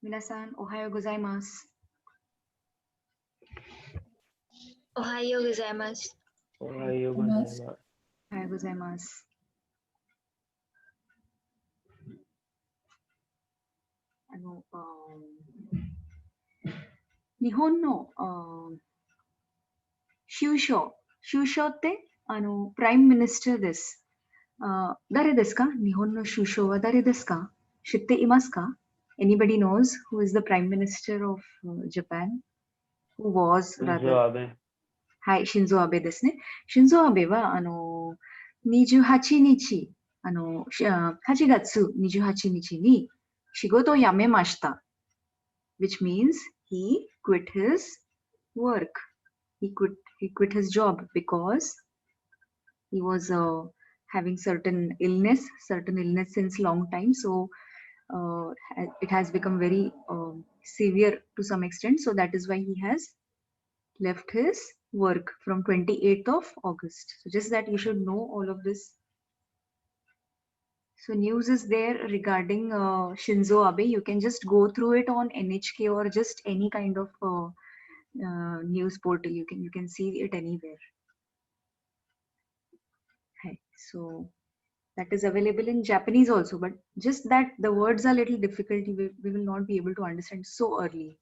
皆さん、おはようございます。おはようございます。おはようございます。おはようございます。日本の首相ってプライムミニスターです。誰ですか？日本の首相は誰ですか？知っていますか？ Anybody knows who is the Prime Minister of Japan? Who was rather? はい、シンゾアベですね。シンゾアベは28日、8月28日に仕事を辞めました。which means he quit his work. He quit his job because he was having certain illness since long time. So it has become very severe to some extent. So that is why he has left his work from 28th of August. So just that you should know all of this. So news is there regarding Shinzo Abe. You can just go through it on NHK or just any kind of news portal. You can see it anywhere. Hey, so that is available in Japanese also, but just that the words are a little difficult. We will not be able to understand so early.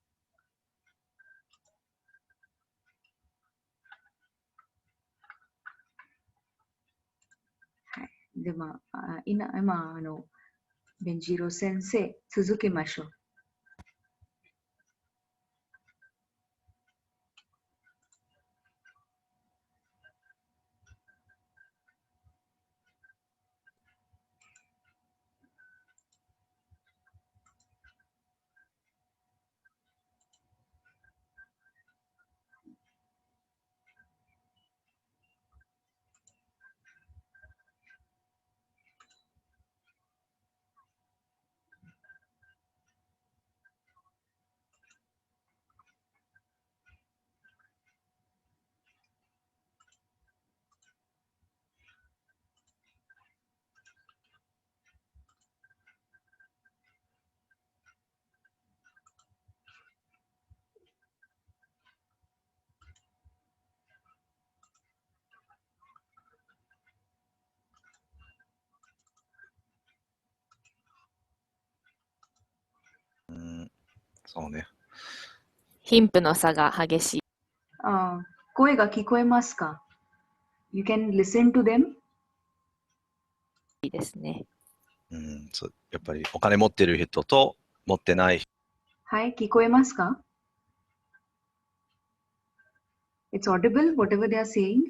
で、今、ベンジロ先生、続けましょう。そうね。貧富の差が激しい。声が聞こえますか？ You can listen to them? いいですね。そうやっぱりお金持ってる人と持ってない人。はい、聞こえますか？ It's audible, whatever they are saying?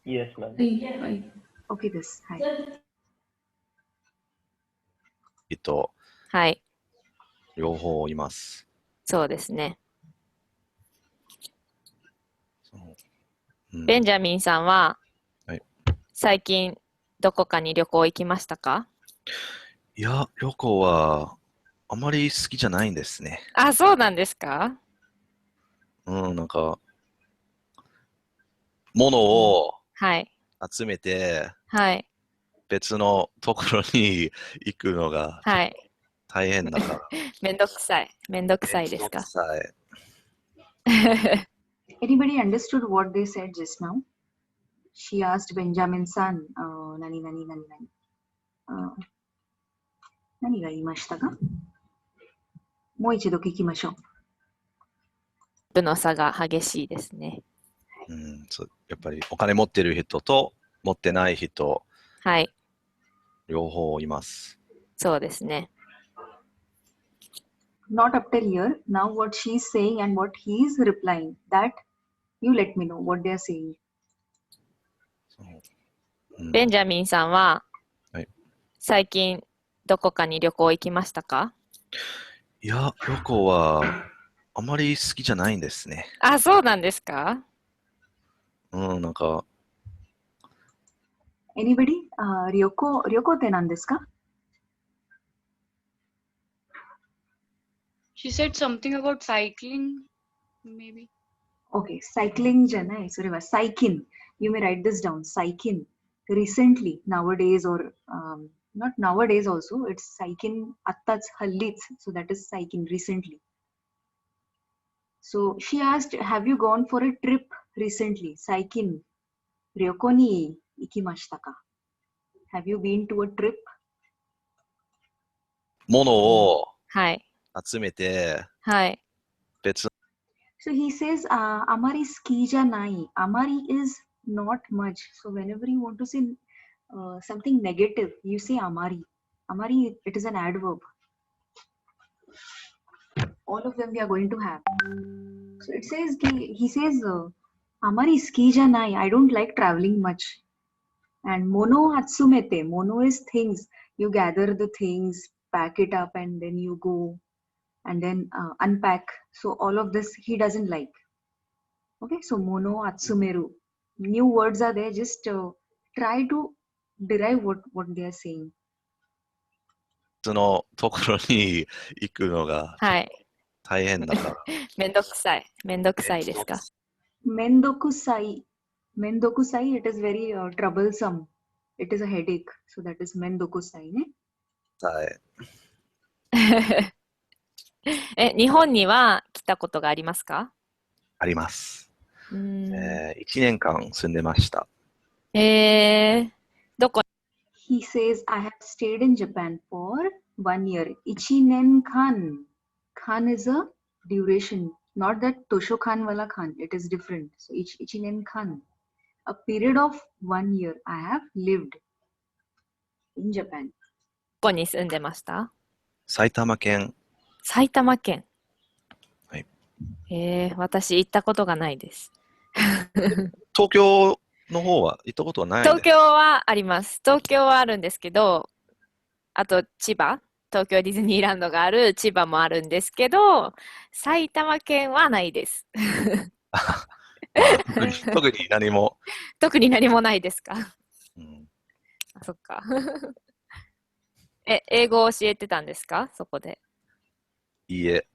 Yes, ma'am. Okay です。はい。人、はい。両方います。そうですね。うん、ベンジャミンさんは、はい、最近どこかに旅行行きましたか？いや、旅行はあまり好きじゃないんですね。あ、そうなんですか？なんか、物をはい。集めて、はい。別のところに行くのがはい。大変だから。めんどくさい。めんどくさいですか？Anybody understood what they said just now? She asked Benjamin san, 何が言いましたか？もう一度聞きましょう。貧富の差が激しいですね。そうやっぱりお金持ってる人と持ってない人、はい。両方います。そうですね。Not up till here. Now what she's saying and what he's replying, that you let me know what they are saying. ベンジャミンさんは、はい、最近どこかに旅行行きましたか？いや、旅行はあまり好きじゃないんですね。あ、そうなんですか？なんか。Anybody? 旅行って何ですか？ She said something about cycling, maybe. Okay, cycling じゃない。それは最近。You may write this down. 最近。Recently, nowadays or not nowadays also, it's Saikin Attats Hallits, so that is Saikin recently. So she asked, have you gone for a trip recently? Saikin, Ryoko ni ikimashita ka? Have you been to a trip? 物をはい。集めて、はい。別 So he says, Amari ski ja nai. Amari is not much. So whenever you want to say something negative, you say Amari. Amari, it is an adverb. All of them we are going to have. So it says, he says, Amari ski ja nai. I don't like traveling much. And mono hatsumete. Mono is things. You gather the things, pack it up, and then you go and then unpack. So all of this he doesn't like. Okay, so mono atsumeru. New words are there. Just try to derive what they are saying. のところに行くのがはい。大変だから。めんどくさい。めんどくさいですか？ Mendokusai. Mendokusai, it is very troublesome. It is a headache. So that is mendokusai. Ne? はい。日本には来たことがありますか？あります。うーん。 1年間住んでました。どこ？ He says, I have stayed in Japan for 1 year. Ichinen Khan. Khan is a duration. Not that Tosho Khan wala Khan. It is different. So Ichinen Khan. A period of 1 year I have lived in Japan. どこに住んでました？埼玉県、埼玉県。はい。私行ったことがないです。東京の方は行ったことはないね。東京はあります。東京はあるんですけど、あと千葉、東京ディズニーランドがある千葉もあるんですけど、埼玉県はないです。まあ特に何も。特に何もないですか？うん、あ、そっか。英語を教えてたんですか？そこで。いいえ、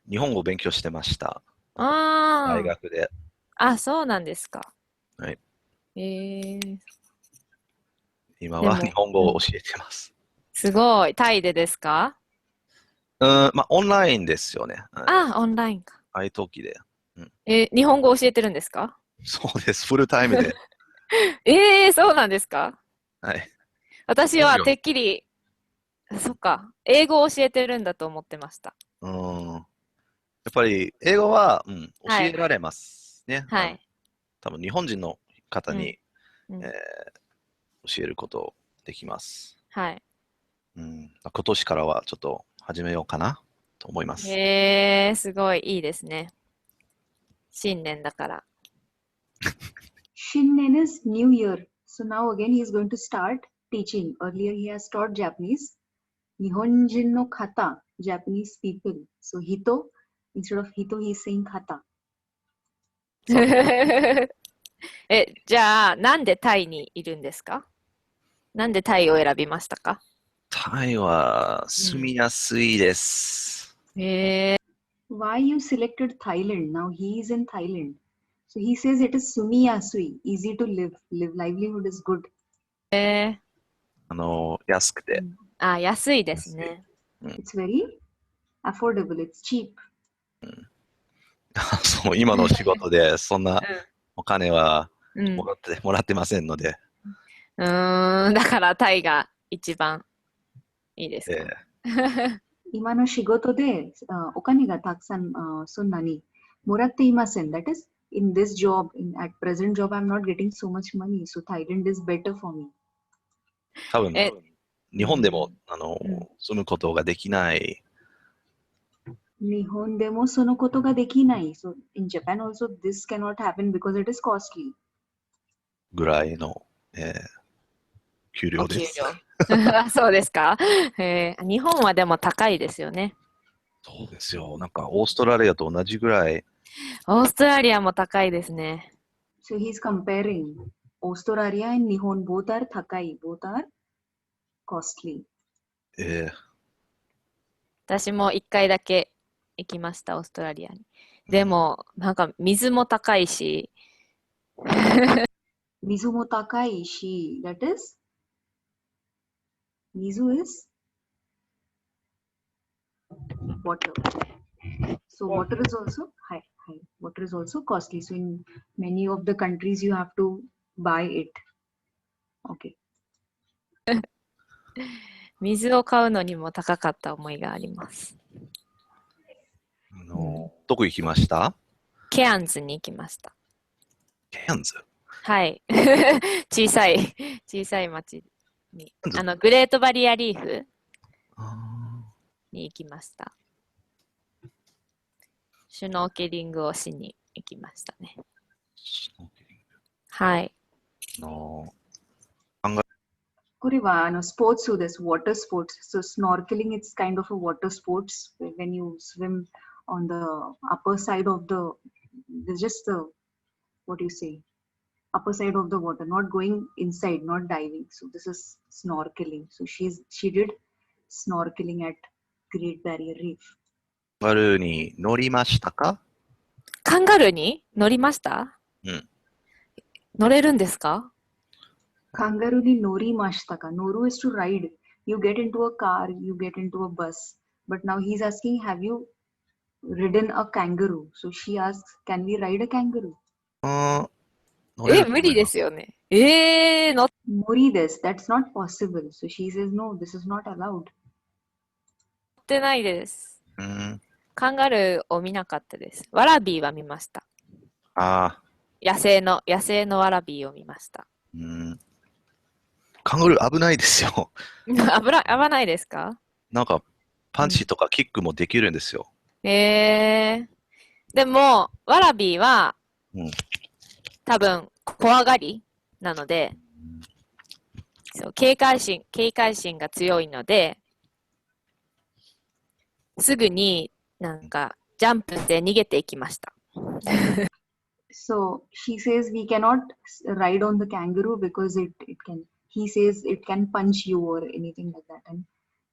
日本語を勉強してました。あ大学で。あ、そうなんですか。はい。今でもは日本語を教えてます。すごい。タイでですか？まあ、オンラインですよね。オンラインか。iTalki で。日本語教えてるんですか？そうです。フルタイムで。そうなんですか？はい。私はてっきり、そっか、英語を教えてるんだと思ってました。やっぱり英語は、教はいえられますね。はい。多分日本人の方に、うん教えることできます。はい。今年からはちょっと始めようかなと思います。すごいいいですね。新年だから。Shinnen is New Year. So now again he is going to start teaching. Earlier he has taught Japanese. Nihonjin no kata, Japanese people. So hito, instead of hito he is saying kata. じゃあ、なんでタイにいるんですか？なんでタイを選びましたか？タイは住みやすいです。Why you selected Thailand? Now he is in Thailand. So he says it is sumiyasui, easy to live. Livelihood is good. 安くて。安いですね。It's very affordable. It's cheap. そう、今の仕事でそんなお金はうんもらってませんので。だからタイが一番いいですか？今の仕事でお金がたくさんそんなにもらっていません。That is, in this job, at present job, I'm not getting so much money. So Thailand is better for me. 多分、日本でも住むことができない。日本でもそのことができない。So in Japan also this cannot happen because it is costly. ぐらいの、給料です。そうですか？日本はでも高いですよね。そうですよ。なんかオーストラリアと同じぐらい。オーストラリアも高いですね。So he's comparing Australia and Nihon. Both are 高い。Both are costly. 私も1回だけ行きました、オーストラリアに。でも、なんか水も高いし。水も高いし、that is? Mizu is water. So water is also high. Water is also costly. So in many of the countries you have to buy it. Okay. 水を買うのにも高かった思いがあります。どこ行きました？ケアンズに行きました。ケアンズ？はい。小さい町に。グレートバリアリーフに行きました。シュノーケリングをしに行きましたね。シュノーケリング。はい。これはスポーツです。water sports. So snorkeling, it's kind of a water sports when you swim on the upper side of just the, what do you say? Upper side of the water, not going inside, not diving. So this is snorkeling. So she did snorkeling at Great Barrier Reef. カンガルーに乗りましたか？カンガルーに乗りました？うん。乗れるんですか？カンガルーに乗りましたか？ Noru is to ride. You get into a car, you get into a bus. But now he's asking, have you ridden a kangaroo? So she asks, can we ride a kangaroo? 無理ですよね。無理です。That's not possible. So she says, no, this is not allowed. 乗ってないです。カンガルーを見なかったです。ワラビーは見ました。野生のワラビーを見ました。カンガルー危ないですよ。危ないですか？なんかパンチとかキックもできるんですよ。でもワラビーは、多分怖がりなので、そう警戒心が強いので、すぐになんかジャンプして逃げていきました。So she says we cannot ride on the kangaroo because he says it can punch you or anything like that, and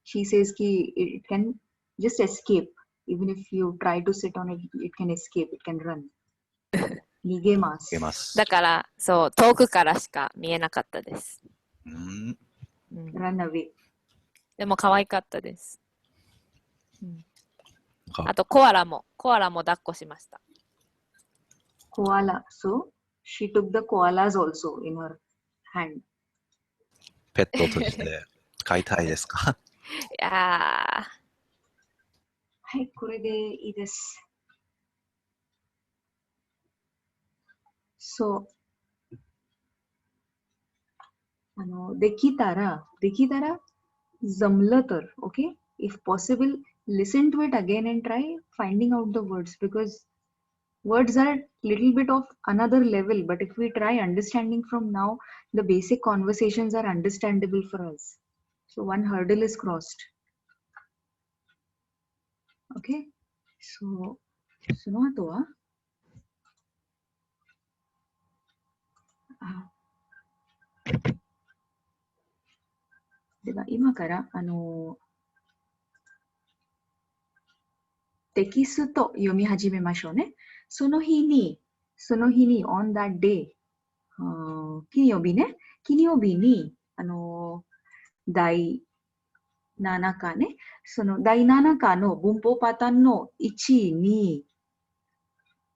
she says it can just escape. Even if you try to sit on it, it can escape, it can run. 逃げます。だからそう遠くからしか見えなかったです。Run away. でも可愛かったです。あとコアラも抱っこしました。Koala. So she took the koalas also in her hand. ペットとして飼いたいですか？はい、これでいいです。そう。できたら、जमलं तर, okay? If possible, listen to it again and try finding out the words, because words are little bit of another level, but if we try understanding from now, the basic conversations are understandable for us. So one hurdle is crossed. Okay? So, その後はでは今からテキスト読み始めましょうね。その日に on that day 金曜日に第7課ね、その第7課の文法パターンの1、2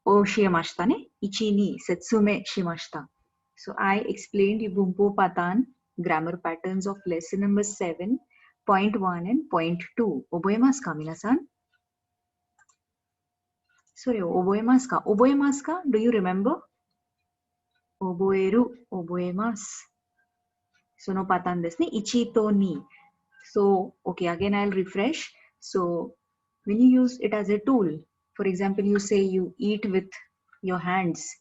を教えましたね。1、2説明しました。So I explained the 文法パターン grammar patterns of lesson number 7, point 1 and point 2. 覚えますか皆さん？それを覚えますか？ Do you remember? 覚えます。そのパターンですね。1と2。So, okay, again I'll refresh. So, when you use it as a tool, for example, you say you eat with your hands.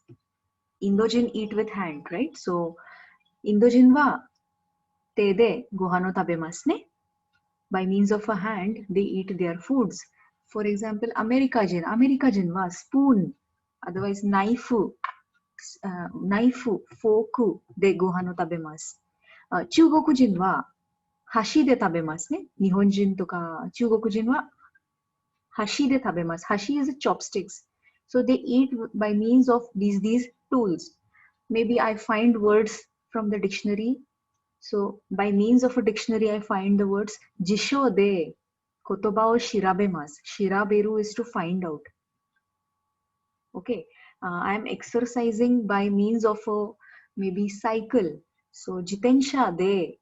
Indojin eat with hand, right? So, Indojin wa te de gohan o tabemasu ne. By means of a hand, they eat their foods. For example, America jin wa spoon, otherwise knife, fork de gohan o tabemasu. Chugoku jin wa hashi de tabemasu ne. Nihon jin to ka Chugoku jin wa hashi de tabemasu. Hashi is chopsticks. So they eat by means of these tools. Maybe I find words from the dictionary. So by means of a dictionary, I find the words jisho de kotoba o shirabemas. Shiraberu is to find out. Okay, I am exercising by means of a maybe cycle. So jitensha de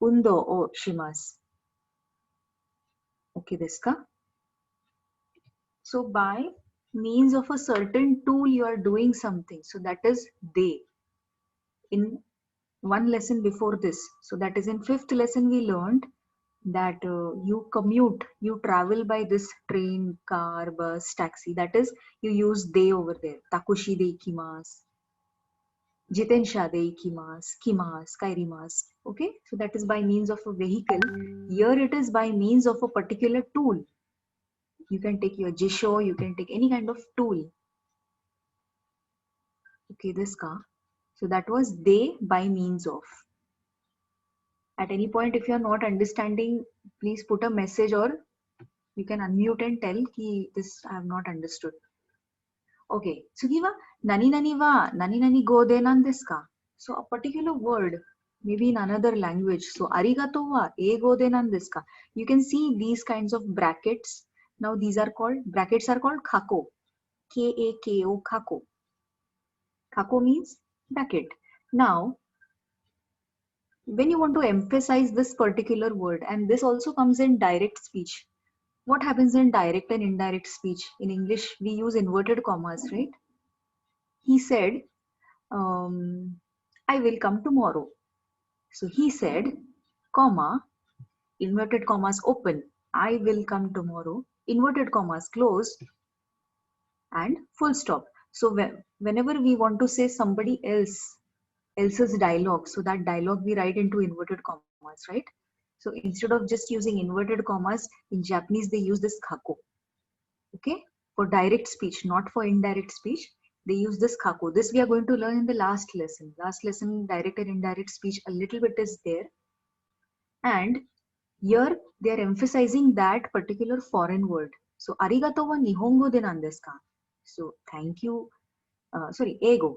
undo o shimasu. Okay, desu ka? So by means of a certain tool, you are doing something. So that is de. In one lesson before this, so that is in 5th lesson, we learned that you commute, you travel by this train, car, bus, taxi. That is, you use de over there. Takushi de ikimasu, jitensha de ikimasu, kimasu, kairimasu. Okay, so that is by means of a vehicle. Here it is by means of a particular tool. You can take your jisho, you can take any kind of tool. Okay, this car. So that was they by means of. At any point, if you are not understanding, please put a message or you can unmute and tell ki this I have not understood. Okay, Tsugiwa, nani nani nani go de nan desu ka? So a particular word, maybe in another language. So arigato wa e go de nan desu ka? You can see these kinds of brackets. Now these are called, brackets are called kako. K-A-K-O, kako. Kako means bracket. Now, when you want to emphasize this particular word, and this also comes in direct speech. What happens in direct and indirect speech? In English, we use inverted commas, right? He said, I will come tomorrow. So he said, comma, inverted commas open, I will come tomorrow, inverted commas closed, and full stop. So whenever we want to say somebody else's dialogue, so that dialogue we write into inverted commas, right? So instead of just using inverted commas, in Japanese they use this kako. Okay, for direct speech, not for indirect speech, they use this kako. This we are going to learn in the last lesson. Last lesson, direct and indirect speech, a little bit is there. And here they are emphasizing that particular foreign word. So arigato wa nihongo de nan desu ka? So thank you. Sorry, ego.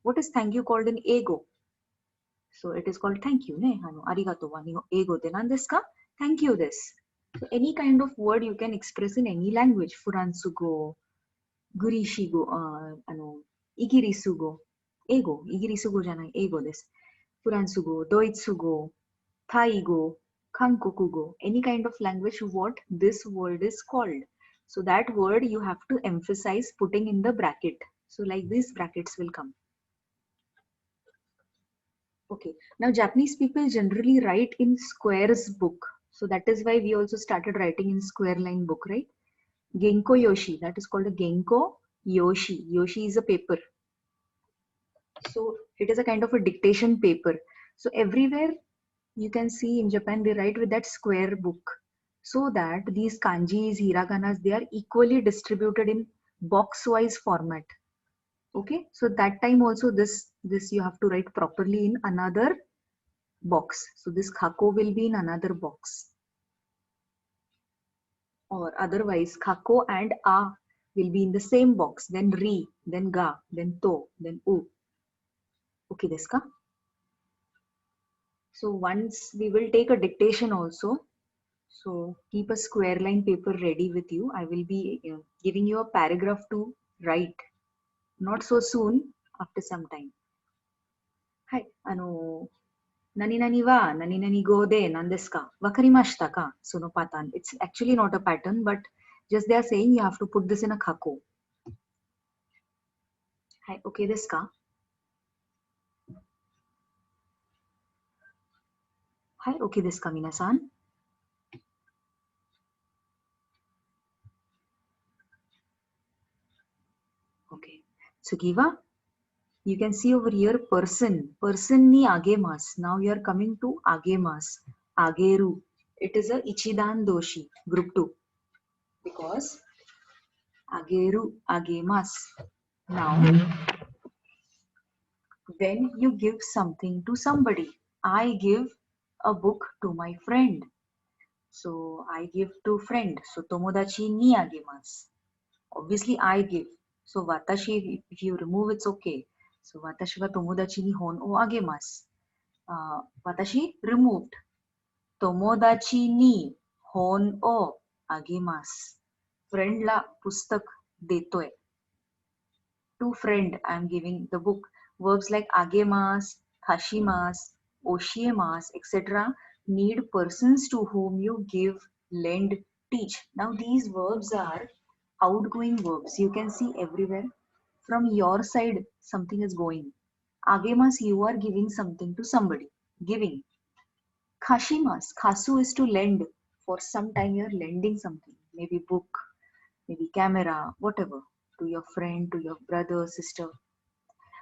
What is thank you called in ego? So it is called thank you. Ne? Arigato wa ego de nan desu ka? Thank you this. So any kind of word you can express in any language. Furansugo, gurishigo, igirisugo, ego, igirisugo janai, ego desu. Furansugo, doitsugo, thaigo, kankokugo, any kind of language what this word is called. So that word you have to emphasize putting in the bracket. So like these brackets will come. Okay, now Japanese people generally write in squares book. So that is why we also started writing in square line book, right? Genko Yoshi, that is called a Genko Yoshi. Yoshi is a paper. So it is a kind of a dictation paper. So everywhere you can see in Japan, they write with that square book. So that these kanjis, hiraganas, they are equally distributed in box-wise format. Okay, so that time also this you have to write properly in another box. So this kako will be in another box. Or otherwise, kako and a will be in the same box. Then ri, then ga, then to, then u. Okay, desu ka? So once we will take a dictation also. So keep a square line paper ready with you. I will be giving you a paragraph to write. Not so soon, after some time. Hi, nani nani wa nani nani go de nan desu ka? Wakarimashita ka? Sono pattern. It's actually not a pattern, but just they are saying you have to put this in a kako. Hi, okay desu ka? Hi, okay desu ka minasan? Okay. Tsugiwa, you can see over here person. Person ni agemasu. Now you are coming to agemasu. Ageru. It is a ichidan doshi, group 2. Because ageru, agemasu. Now, when you give something to somebody, I give a book to my friend. So I give to friend. So tomodachi ni agemasu. Obviously I give. So watashi, if you remove it's okay. So watashi wa tomodachi ni hon o agemasu. watashi removed. Tomodachi ni hon o agemasu. Friend la pustak detoy. To friend, I am giving the book. Verbs like agemasu, kashimasu, oshiemas, etc. need persons to whom you give, lend, teach. Now these verbs are outgoing verbs. You can see everywhere. From your side, something is going. Agemas, you are giving something to somebody. Giving. Kashimas, kasu is to lend. For some time you are lending something. Maybe book, maybe camera, whatever. To your friend, to your brother, sister.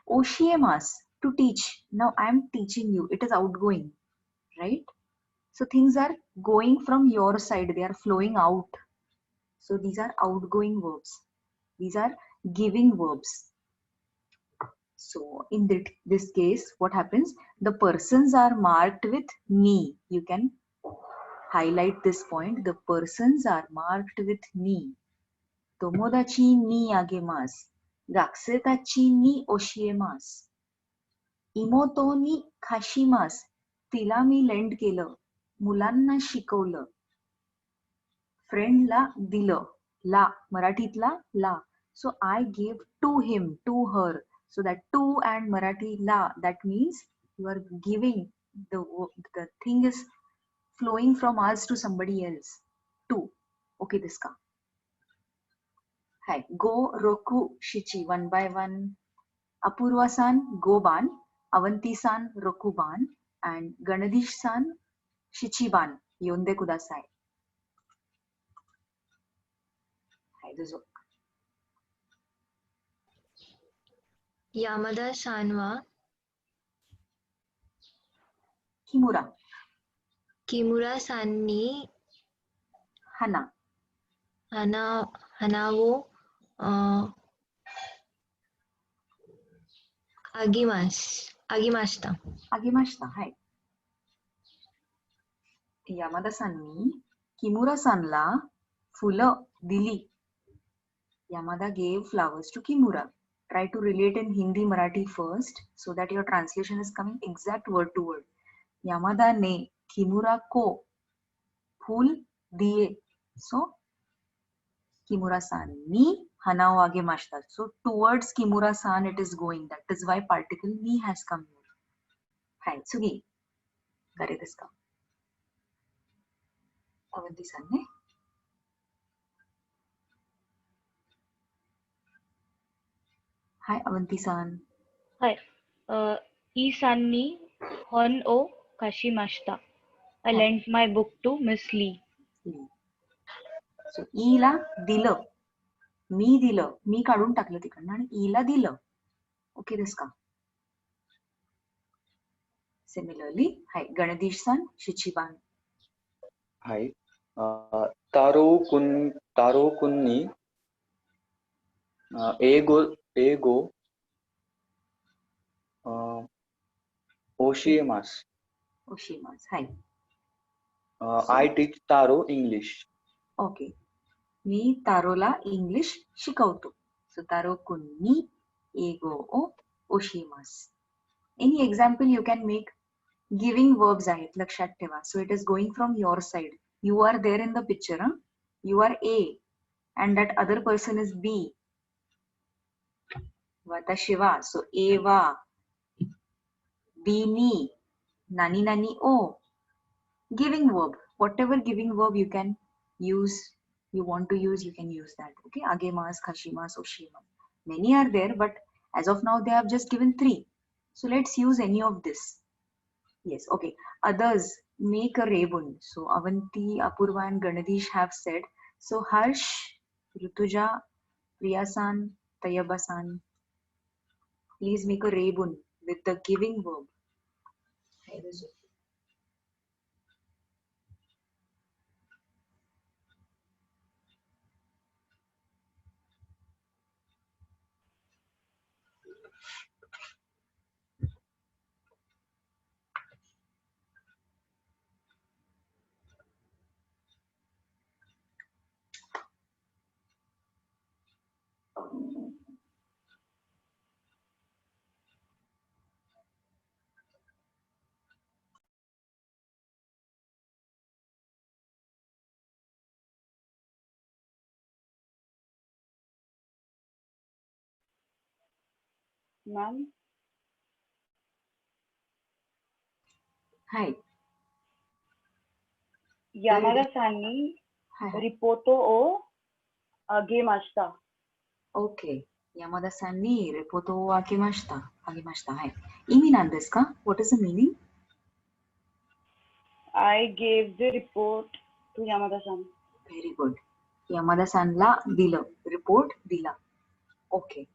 Oshiemas, to teach. Now I am teaching you. It is outgoing, right? So things are going from your side. They are flowing out. So these are outgoing verbs. These are giving verbs. So in this case, what happens? The persons are marked with ni. You can highlight this point. The persons are marked with ni. Tomodachi ni agemasu. Gakusetachi ni oshiemasu. Imoto ni kashimasu. तिला मी land केलं. मुलांना शिकवलं. फ्रेंडला दिलं. ला मराठीतला ला. So I gave to him, to her. So that to and Marathi la, that means you are giving, the thing is flowing from us to somebody else. To. Okay, this ka. Hi. Go, Roku, Shichi, one by one. Apurva-san, Go-ban. Avanti-san, Roku-ban. And Ganadish-san, Shichi-ban. Yonde kudasai. Hi, this is Yamada-san wa Kimura. Kimura-san ni Hana. hana wo agimashita. Agimashita. Hi. Yamada-san ni Kimura-san-la fula dili. Yamada gave flowers to Kimura. Try to relate in Hindi Marathi first so that your translation is coming exact word to word. Yamada ne Kimura ko फूल दिए. So Kimura-san ni hana o agemashita. So towards Kimura-san it is going. That is why particle ni has come here. Hi, Sugi. Kare desu ka? Avanti-san ne? Hi, Avanti-san. Hi. E-san ni hon o kashimashita. I lent my book to Miss Lee. So ईला दिलं. मी दिलं. मी काढून टाकलं तिकडनं आणि ईला दिलं. Okay, this का? Similarly, hi, Ganadish-san, Shichiban. Hi. Taro kun ni ego oshiemasu. Oshiemasu. Hi. I teach Taro English. Okay. Me तारोला English शिकवतो. So taro kun ni ego o oshiemasu. Any example you can make. Giving verbs आहेत लक्षात ठेवा. So it is going from your side. You are there in the picture. Huh? You are A and that other person is B. Watashi wa. So A wa. B ni. Nani nani o. Giving verb. Whatever giving verb you can use, you want to use, you can use that. Okay. Agemasu, kashimasu, oshiemasu. Many are there, but as of now they have just given 3. So let's use any of this. Yes, okay. Others make a rebun. So Avanti, Apurva and Ganadish have said. So Harsh, Rutuja, Priyasan, Tayabasan, please make a rebun with the giving verb. Ma'am, Hi. Yamada-san ni Hi. Hi. ripoto o agemashita. Okay. Yamada-san ni reporto wo akemashita. Agemashita. Hi. Imi nan desu ka? What is the meaning? I gave the report to Yamada-san. Very good. Yamada-san la दिलं. Report दिला. Okay.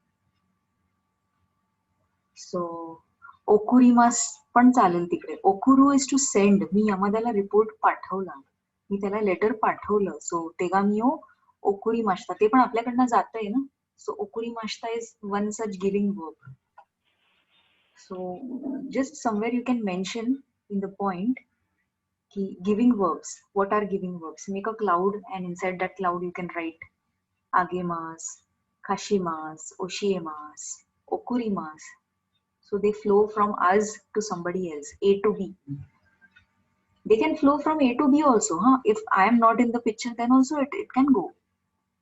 So, okurimas पण चालेल तिकडे. Okuru is to send. मी यमादाला report पाठवला. मी त्याला लेटर पाठवलं. So, तेगामियो ओकुरिमाशिता. ते पण आपल्याकडनं जातंय ना. So, okurimashita is one such giving verb. So, just somewhere you can mention in the point giving verbs. What are giving verbs? Make a cloud and inside that cloud you can write agemas, kashimas, oshiemas, okurimas. So they flow from us to somebody else, A to B. They can flow from A to B also. Huh? If I am not in the picture, then also it can go.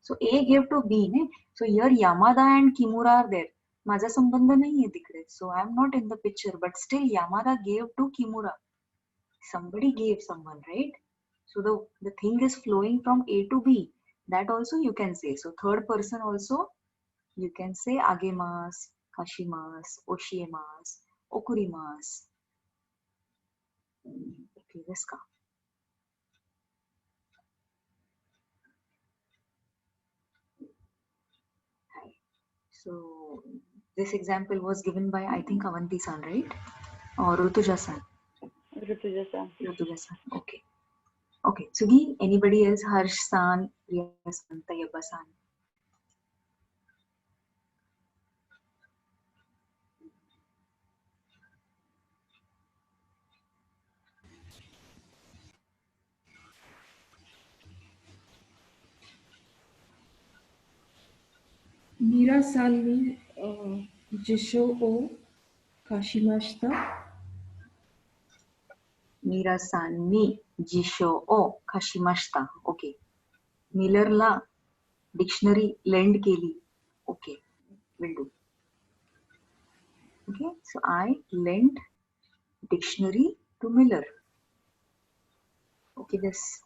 So A gave to B. Ne? So here Yamada and Kimura are there. माझा संबंध नाही आहे तिकडे. So I am not in the picture, but still Yamada gave to Kimura. Somebody gave someone, right? So the thing is flowing from A to B. That also you can say. So third person also you can say agemas, kashimas, oshiemas, okurimas. Okay, this ka. Hi. So this example was given by I think Avanti-san, right? Or Rutuja-san. Rutuja-san. Rutuja-san. Okay. Okay. Tsugi, anybody else? Harsh-san, Riya-san, Tayyaba-san. Mira-san ni jisho o kashimashita. Mira-san ni jisho o kashimashita. Okay. Miller-la dictionary lend केली. Okay. Will do. Okay. So I lent dictionary to Miller. Okay, this.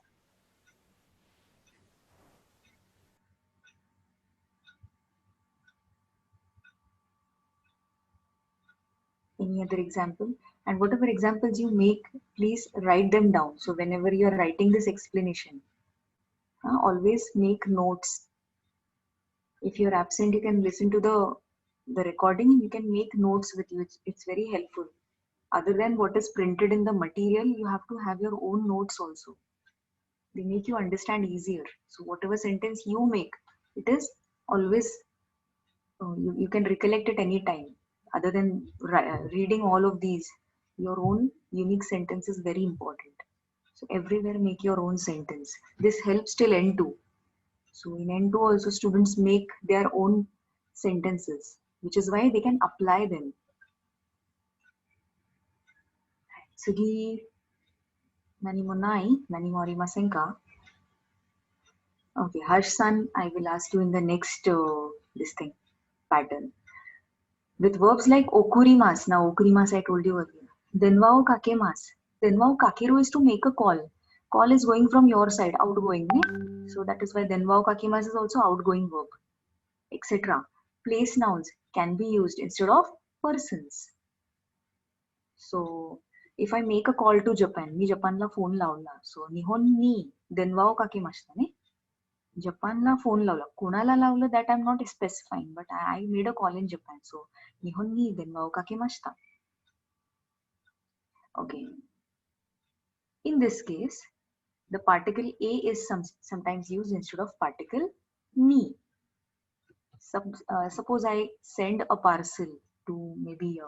Any other example? And whatever examples you make, please write them down. So whenever you are writing this explanation, always make notes. If you're absent, you can listen to the recording and you can make notes with you. It's very helpful. Other than what is printed in the material, you have to have your own notes also. They make you understand easier. So whatever sentence you make, it is always, you can recollect it anytime. Other than reading all of these, your own unique sentence is very important. So everywhere make your own sentence. This helps till N2. So in N2 also students make their own sentences, which is why they can apply them. Tsugi, nani mo nai, nani mo arimasen ka? Okay, Harsh-san, I will ask you in the next this thing pattern. With verbs like okurimas, now okurimas I told you earlier. Denwao kakemas. Denwao kakeru is to make a call. Call is going from your side, outgoing. Ne? So that is why denwao kakemas is also outgoing verb, etc. Place nouns can be used instead of persons. So if I make a call to Japan, मी जपानला phone लावला. So निहोन ni denwao kakemashita ne? जपानला phone लावला. कोणाला लावलं that I'm not specifying, but I made a call in Japan. So निहोन ni denwao kakemashita. Okay. In this case, the particle a is sometimes used instead of particle ni. Suppose I send a parcel to maybe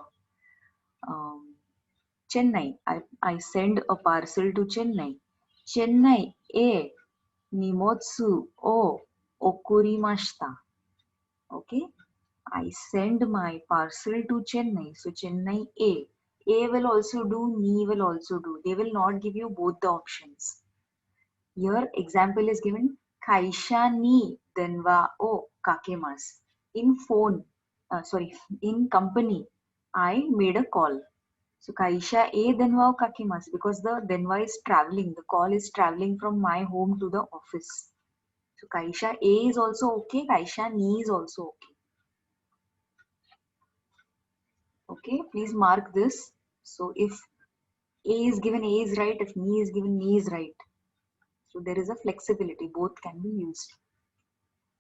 Chennai. I send a parcel to Chennai. Chennai e nimotsu o okurimashita. Okay. I send my parcel to Chennai. So Chennai A. A will also do, ni will also do. They will not give you both the options. Here example is given. Kaisha ni denwa o kakemasu. In phone, in company, I made a call. So kaisha e denwa kakimasu because the denwa is traveling. The call is traveling from my home to the office. So kaisha e is also okay. Kaisha ni is also okay. Okay, please mark this. So if A is given, A is right. If ni is given, ni is right. So there is a flexibility. Both can be used.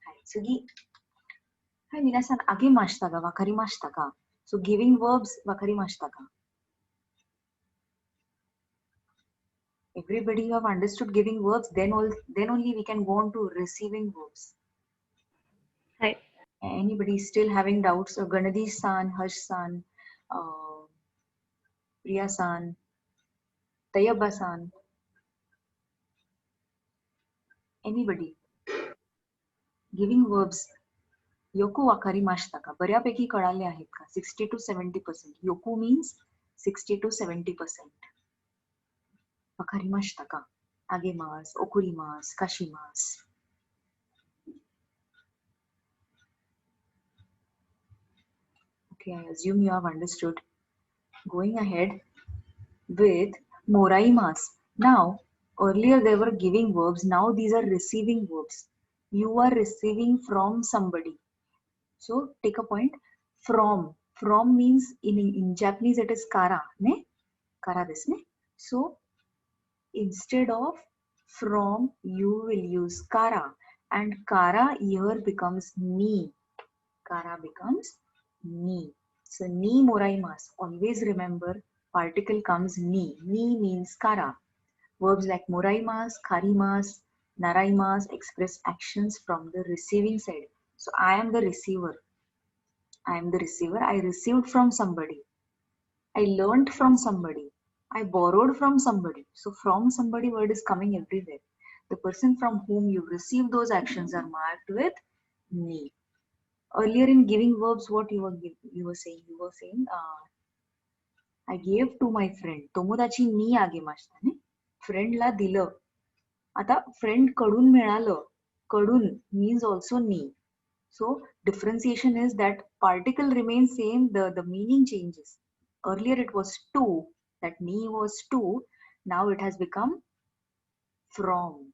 Hai, tsugi. Hai, minasan agemashita ga wakarimashita ka? So giving verbs wakarimashita ka? Everybody have understood giving verbs. Then only we can go on to receiving verbs. Hi. Anybody still having doubts? Ganadi-san, Harsh-san, Priya-san, Tayyaba-san. Anybody? Giving verbs. योको वकारिमाशिता का बऱ्यापैकी कळाले आहेत का 60 to 70%. योको means 60 to 70%. वकारिमाशिता का आगेमास, ओकुरिमास, kashimasu. Okay, I assume you have understood. Going ahead with moraimasu. Now, earlier they were giving verbs. Now these are receiving verbs. You are receiving from somebody. So take a point. From means in Japanese it is kara, ne? Kara desu ne? So instead of from you will use kara, and kara here becomes ni. Kara becomes ni. So ni moraimasu. Always remember particle comes ni. Ni means kara. Verbs like moraimasu, karimasu, naraimasu express actions from the receiving side. So I am the receiver. I am the receiver. I received from somebody. I learned from somebody. I borrowed from somebody. So from somebody word is coming everywhere. The person from whom you receive those actions are marked with ni. Earlier in giving verbs, what you were saying? You were saying, I gave to my friend. Tomodachi ni agemashita ne? Friend la दिलं. आता friend कडून मिळालं. कडून means also ni. So differentiation is that particle remains same, the meaning changes. Earlier it was to, that ni was to, now it has become from.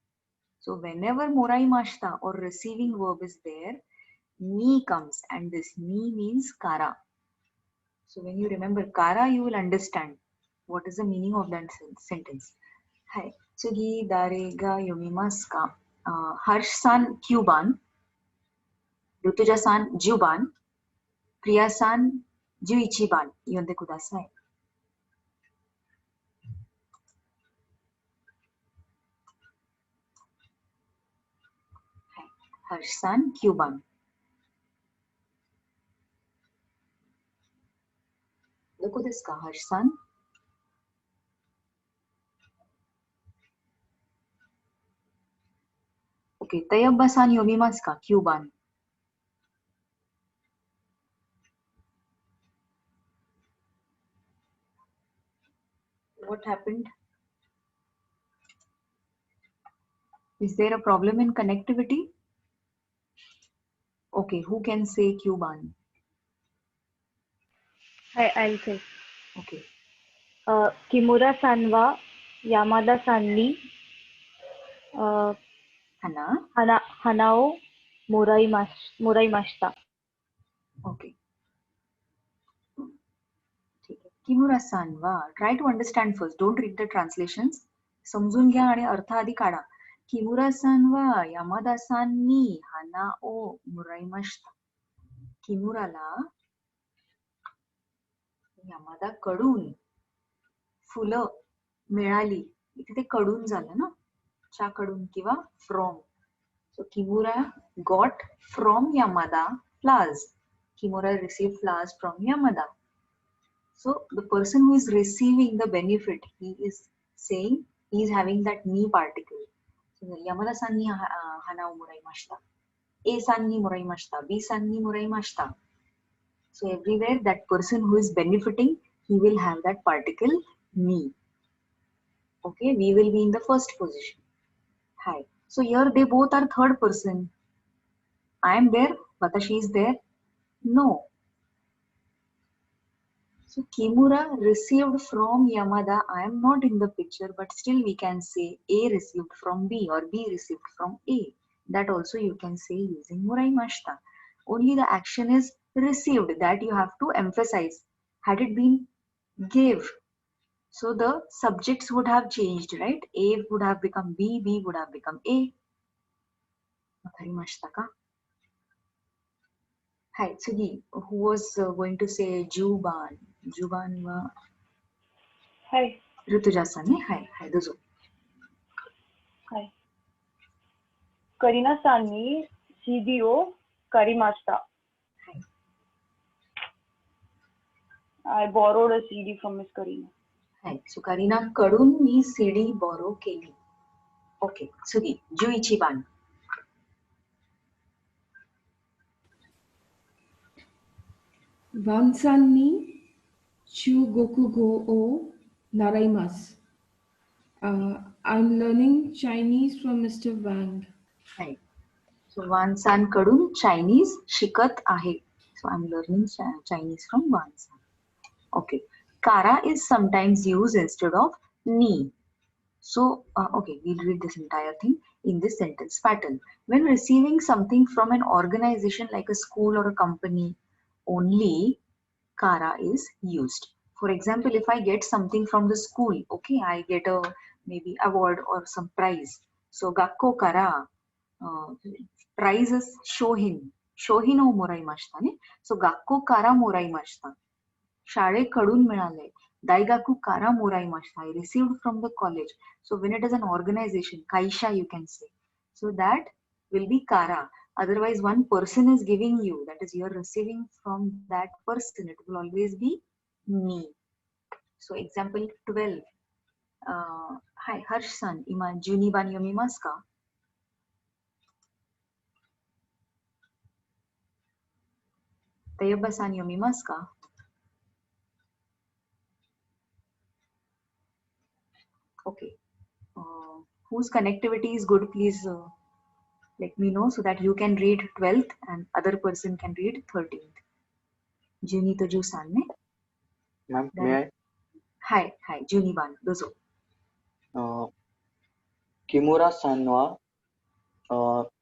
So whenever moraimashita or receiving verb is there, ni comes, and this ni means kara. So when you remember kara, you will understand what is the meaning of that sentence. Hai, tsugi darega yomimasu ka? Harsh-san Kyuban, Rutuja-san Juban, Priya-san Juichiban. Yonde kudasai. Harsh-san Kyuban. Doko desu ka, Harsh-san? Okay, Tayyaba-san yomimasu ka? Kyuban. What happened? Is there a problem in connectivity? Okay, who can say Kyuban? Hi, I'll say. Okay. Kimura-san wa Yamada-san ni hana o moraimashita. Okay. Kimura-san wa. Try to understand first. Don't read the translations. समजून घ्या आणि अर्थ आधी काढा. Kimura-san wa Yamada-san ni hana o moraimashita. किमुराला Yamada कडून फुलं मिळाली. इथे ते कडून झालं ना, च्या कडून किंवा from. So Kimura got from Yamada flowers. Kimura received flowers from Yamada. So the person who is receiving the benefit, he is saying he is having that ni particle. So Yamada-san ni hana o moraimashita. A-san ni moraimashita. B-san ni moraimashita. So everywhere that person who is benefiting, he will have that particle ni. Okay, we will be in the first position. Hi. So here they both are third person. I am there, Watashi is there. No. So Kimura received from Yamada. I am not in the picture, but still we can say A received from B or B received from A. That also you can say using moraimashita. Only the action is received, that you have to emphasize. Had it been gave, so the subjects would have changed, right? A would have become B, B would have become A. Wakarimashita ka? Hi, Tsugi, who was going to say Juban? Juban wa Hi. Rutuja-san ne? Hi, dozo. Hi. Karina-san ni CDを借りました. I borrowed a CD from Miss Karina. Hi, so Karina कडून मी CD borrow केली. Okay, Tsugi, Juichiban. Wansan ni Chugokugo o naraimasu. I'm learning Chinese from Mr. Wang. Hi. So Wansan कडून Chinese शिकत आहे. So I'm learning Chinese from Wansan. Okay. Kara is sometimes used instead of ni. So, okay, we'll read this entire thing in this sentence pattern. When receiving something from an organization like a school or a company, only kara is used. For example, if I get something from the school, okay, I get a maybe award or some prize. So, gakko kara, prize is shohin. Shohin o moraimashita ne. So, gakko kara moraimashita. शाळेकडून मिळाले. Daigaku kara moraimashita. I received from the college. So when it is an organization, kaisha you can say. So that will be kara. Otherwise, one person is giving you, that is, you are receiving from that person. It will always be ni. So example 12. Hi, Harsh-san. Ima juniban yomimasu ka? Tayaba-san yomimasu ka? Okay. Whose connectivity is good, please let me know so that you can read 12th and other person can read 13th. Juni Toju san ne? Ma'am, may Hi, Juni ban, dozo. I? Kimura-san wa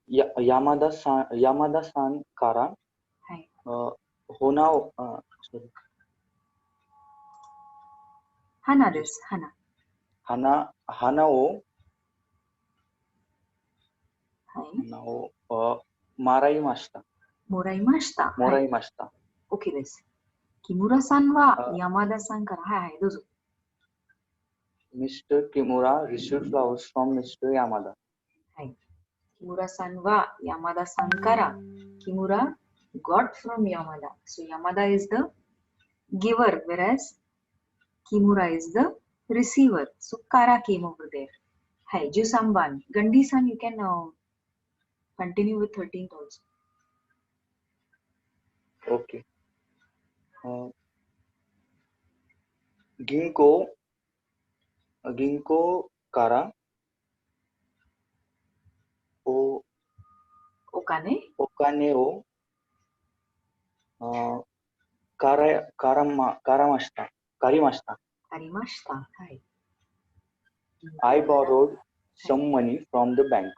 Yamada-san kara Hi. Hana desu, Hana. Hana o Hi. maraimashita. Moraimashita. Moraimashita. Okay, desu. Kimura-san wa Yamada-san kara. Hi, dozo. Mr. Kimura received flowers from Mr. Yamada. Hi. Kimura-san wa Yamada-san kara. Kimura got from Yamada. So Yamada is the giver, whereas Kimura is the receiver. So kara came over there. Hi, Jusamban. Gandhi-san, you can continue with 13th also. Okay. Ginko kara Okane. okane o karimashita. Karimashita. Hi. I borrowed some money from the bank.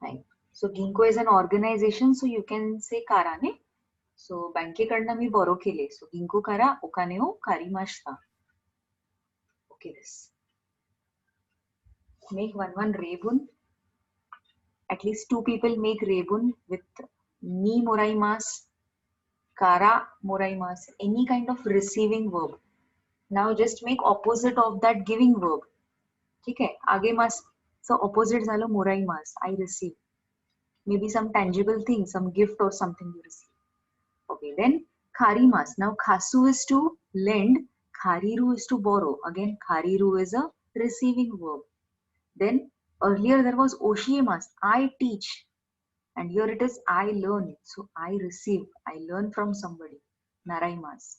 Hi. So Ginko is an organization, so you can say kara ne. So bankeकडनं me borrow केले. So Ginko kara okane o karimashita. Okay, this. Make one rebun. At least 2 people make rebun with ni moraimasu, kara moraimasu, any kind of receiving verb. Now just make opposite of that giving verb. ठीक है, आगे mas, so opposite झालं moraimasu, I receive. Maybe some tangible thing, some gift or something you receive. Okay, then kharimasu. Now khasu is to lend, khariru is to borrow. Again, khariru is a receiving verb. Then earlier there was oshiemasu, I teach. And here it is I learn. So I receive, I learn from somebody. Naraimasu.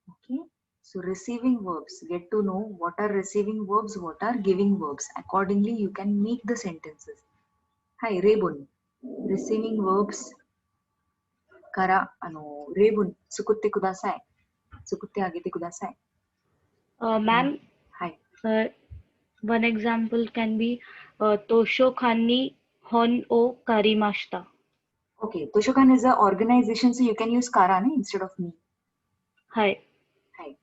Okay. So receiving verbs, get to know what are receiving verbs, what are giving verbs. Accordingly, you can make the sentences. Hi, rebun. Receiving verbs. Kara, rebun, sukutte kudasai. Tsukutte agete kudasai. Ma'am, Hi. one example can be Toshokan ni hon o karimashita. Okay, Toshokan is an organization, so you can use kara ne, instead of ni. Hi. Hi.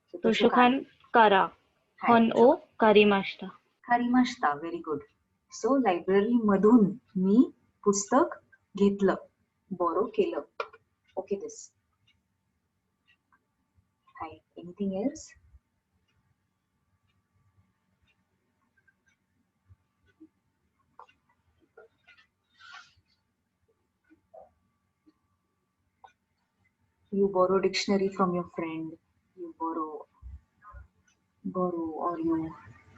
So Toshokan kara Hi. hon o karimashita. Karimashita, very good. So library madhun मी पुस्तक घेतलं, borrow केलं. Okay, this. Hi. Anything else? You borrow dictionary from your friend. You borrow, or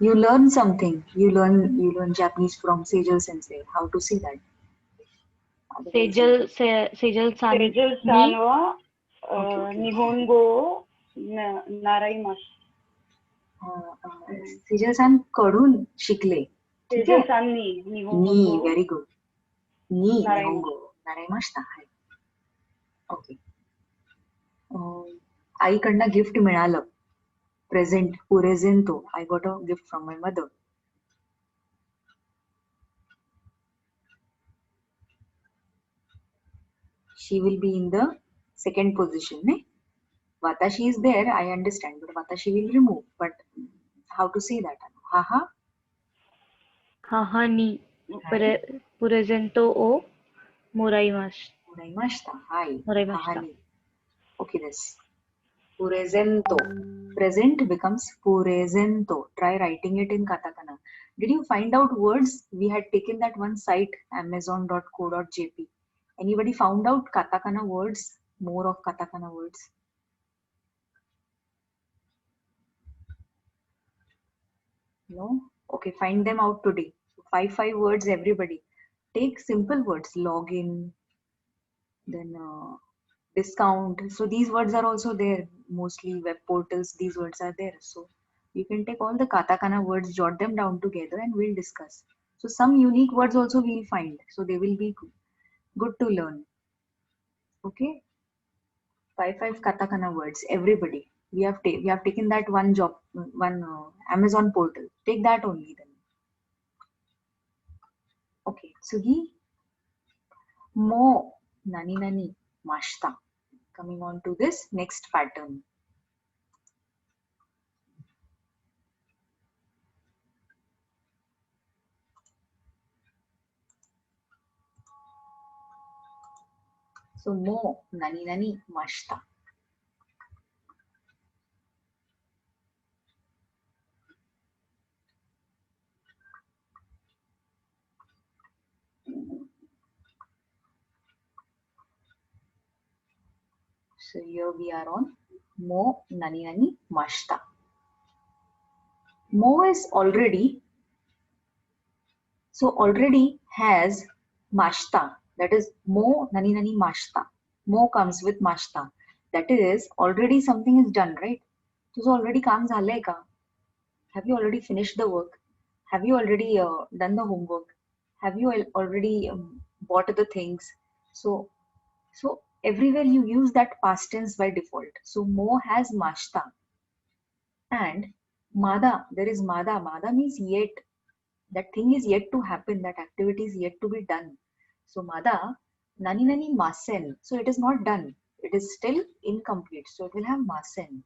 you learn something. You learn Japanese from Sejal Sensei. How to say that? Otherwise, Sejal san ni さんは Okay. 日本語を習います。 Sejal san कडून शिकले. セジェさんに日本語 Ni, を very good. Ni 習いました。 nihongo naraimashita. Okay. आईकडनं gift मिळालं. Present, पुरेझेंतो. I got a gift from my mother. She will be in the second position. Ne? Watashi is there, I understand, but watashi will remove. But how to say that? Haha. Haha ni presento o moraimasu. Moraimashita. Hi. Moraimashita. Haha ni. Okay, this. Purezento. Present becomes purezento. Try writing it in katakana. Did you find out words? We had taken that one site, amazon.co.jp. Anybody found out katakana words? More of katakana words? No? Okay, find them out today. Five words, everybody. Take simple words. Login, then discount. So these words are also there. Mostly web portals, these words are there. So you can take all the katakana words, jot them down together, and we'll discuss. So some unique words also we'll find. So they will be good to learn. Okay? Five katakana words, everybody. We have taken that one job, one Amazon portal. Take that only then. Okay, Tsugi. Mo nani mashita. Coming on to this next pattern. So mo nani mashita. So here we are on mo nani mashita. Mo is already, so already has mashita. That is mo nani mashita. Mo comes with mashita. That is already something is done, right? So already काम झालंय का? Have you already finished the work? Have you already done the homework? Have you already bought the things? So everywhere you use that past tense by default. So mo has mashita. And mada, there is mada. Mada means yet. That thing is yet to happen. That activity is yet to be done. So mada nani masen. So it is not done. It is still incomplete. So it will have masen.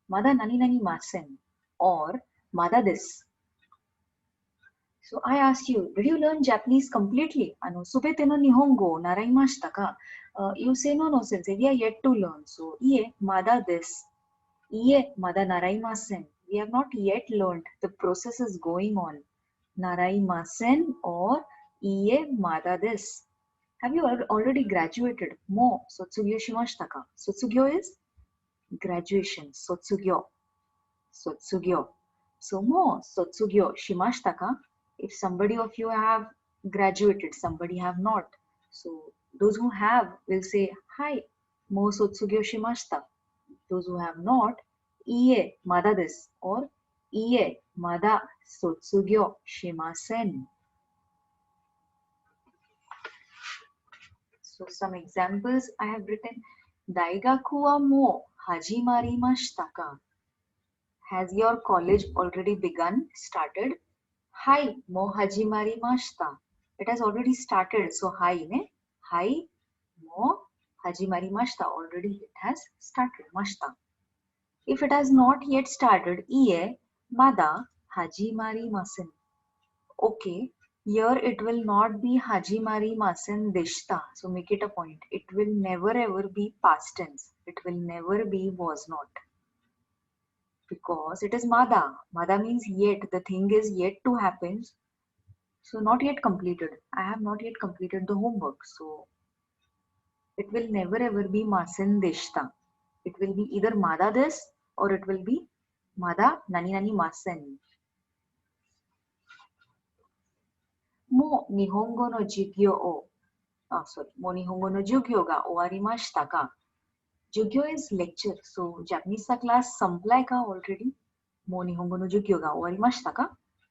Mada nani masen. Or mada this. So I asked you, did you learn Japanese completely? Subete no nihongo naraimashita ka? You say no, sensei. We are yet to learn. So ie mada this. Ie mada naraimasen. We have not yet learned. The process is going on. Naraimasen or ie mada this. Have you already graduated? Mo sotsugyo shimashita ka? Sotsugyo is graduation. Sotsugyo. Sotsugyo. So mo sotsugyo shimashita ka? If somebody of you have graduated, somebody have not. So those who have will say, hi, mo sotsugyo shimashita. Those who have not, ie mada desu or ie mada sotsugyo shimasen. So some examples I have written. Daigaku wa mo hajimarimashita ka? Has your college already begun? Started? Hai mo hajimarimashita. It has already started. So hai ne? Hai mo hajimarimashita. Already it has started. Mashita. If it has not yet started, ie mada hajimarimasen. Okay, here it will not be hajimarimasen deshita. So make it a point. It will never ever be past tense. It will never be was not. Because it is mada. Mada means yet. The thing is yet to happen. So not yet completed. I have not yet completed the homework. So it will never ever be masen deshta. It will be either mada des or it will be mada nani nani masen. Mo nihongo no jugyo o. Oh, sorry. Mo nihongo no jugyo ga owarimashita ka? Jugyo is lecture. So Japanese sa class samplay ka already. Mo nihongo no jugyo ga owarimashita ka?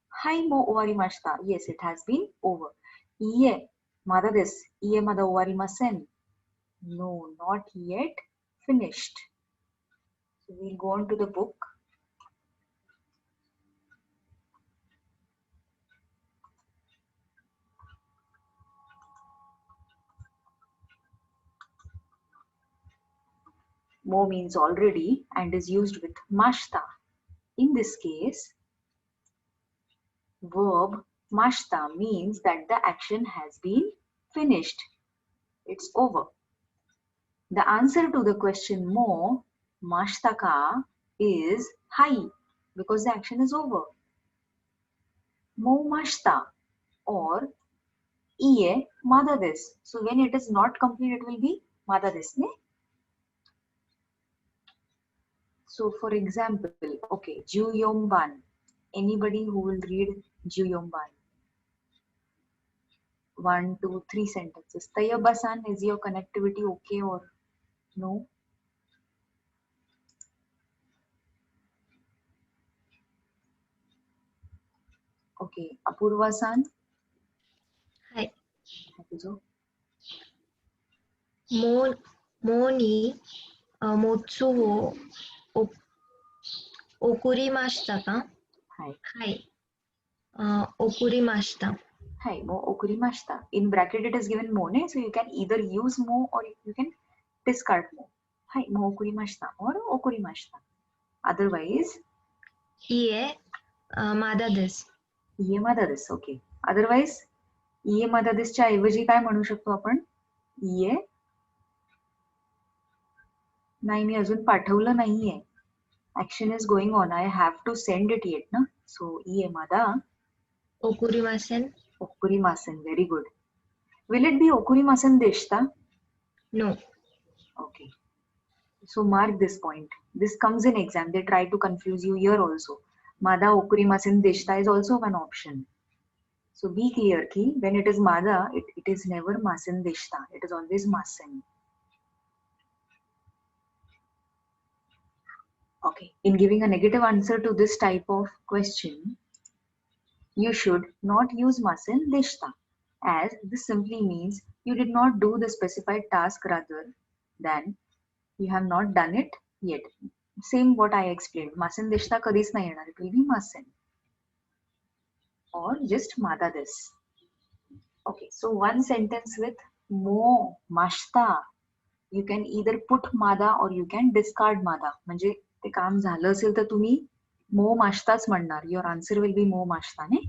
Hai mo owarimashita. Yes, it has been over. Ie mada desu. Ie mada owarimasen. No, not yet finished. So we'll go on to the book. Mo means already and is used with mashta. In this case, verb mashta means that the action has been finished. It's over. The answer to the question mo mashtaka is hai because the action is over. Mo mashta or ie mada desu. So when it is not complete, it will be mada desu ne? So for example, okay, Juyomban. Anybody who will read Juyomban? 1, 2, 3 sentences. Tayabasan, is your connectivity okay or no? Okay, Apurva-san. はい。どうぞ。もにもつを送りましたか？はい。はい。送りました。はい、もう送りました。In bracket it is given mo ne, so you can either use mo or you can discard mo. はい、もう送りました or 送りました。Otherwise, いえ、まだです。ये मदा दिस. Okay. Otherwise ये मदा दिसच्या ऐवजी काय म्हणू शकतो आपण? ये नाही मी अजून पाठवलं नाहीये. Action is going on. I have to send it yet ना. सो ये मदा ओकुरिमासेन. ओकुरिमासेन. Very good. Will it be ओकुरिमासेन देशता? No. Okay. So mark this point. This comes in exam. They try to confuse you here also. Mada okurimasen deshta is also one option. So be clear ki when it is mada, it is never masen deshta. It is always masen. Okay. In giving a negative answer to this type of question, you should not use masen deshta, as this simply means you did not do the specified task rather than you have not done it yet. Same what I explained. Masen deshta kadis nahi yenar. It will be masen. Or just mada des. Okay, so one sentence with mo mashta. You can either put mada or you can discard mada. म्हणजे ते काम झालं असेल तर तुम्ही mo mashtaच म्हणणार. Your answer will be mo mashta ne.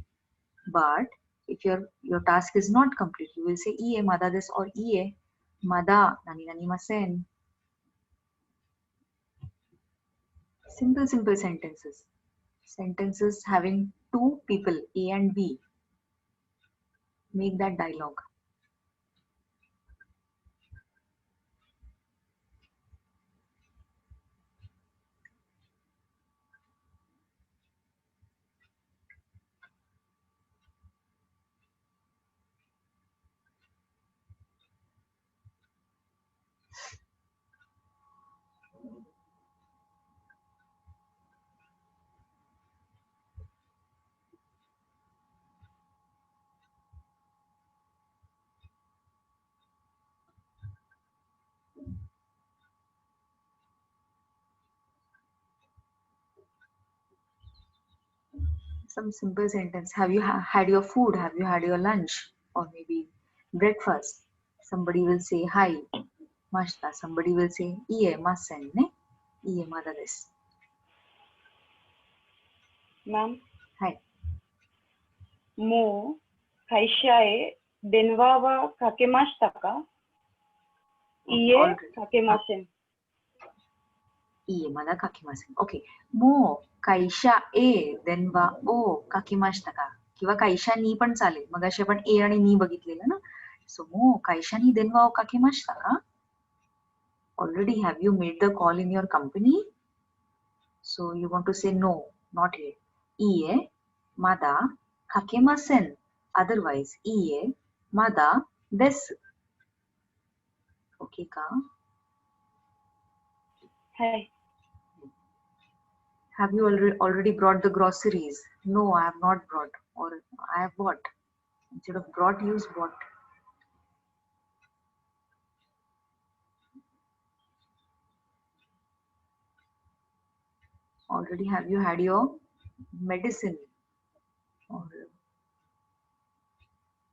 But if your task is not complete, you will say ie mada des or ie mada nani nani masen. Simple sentences. Sentences having two people, A and B. Make that dialogue. some simple sentence. Have you had your food? Have you had your lunch? Or maybe breakfast. Somebody will say hi, mashta. Somebody will say iye masen ne, iye mada desu. Ma'am, Hi. mo kaishae denwa wa kakemashita ka? Iie Already. kakemasen. Iye mada kakimasen. Okay. Mo kaisha e denwa o kakimashita ka? किंवा कायशा नी पण चालेल. मगाशी आपण ए आणि नी बघितलेलं ना. सो मो कायशानी देनवा ओ काकेमाशिता का? Already have you made the call in your company? So you want to say no, not yet. Iie mada kakemasen. Otherwise, iie mada desu. Okay ka? Hi. Have you already brought the groceries? No, I have not brought. Or I have bought. Instead of brought, use bought. Already have you had your medicine? Or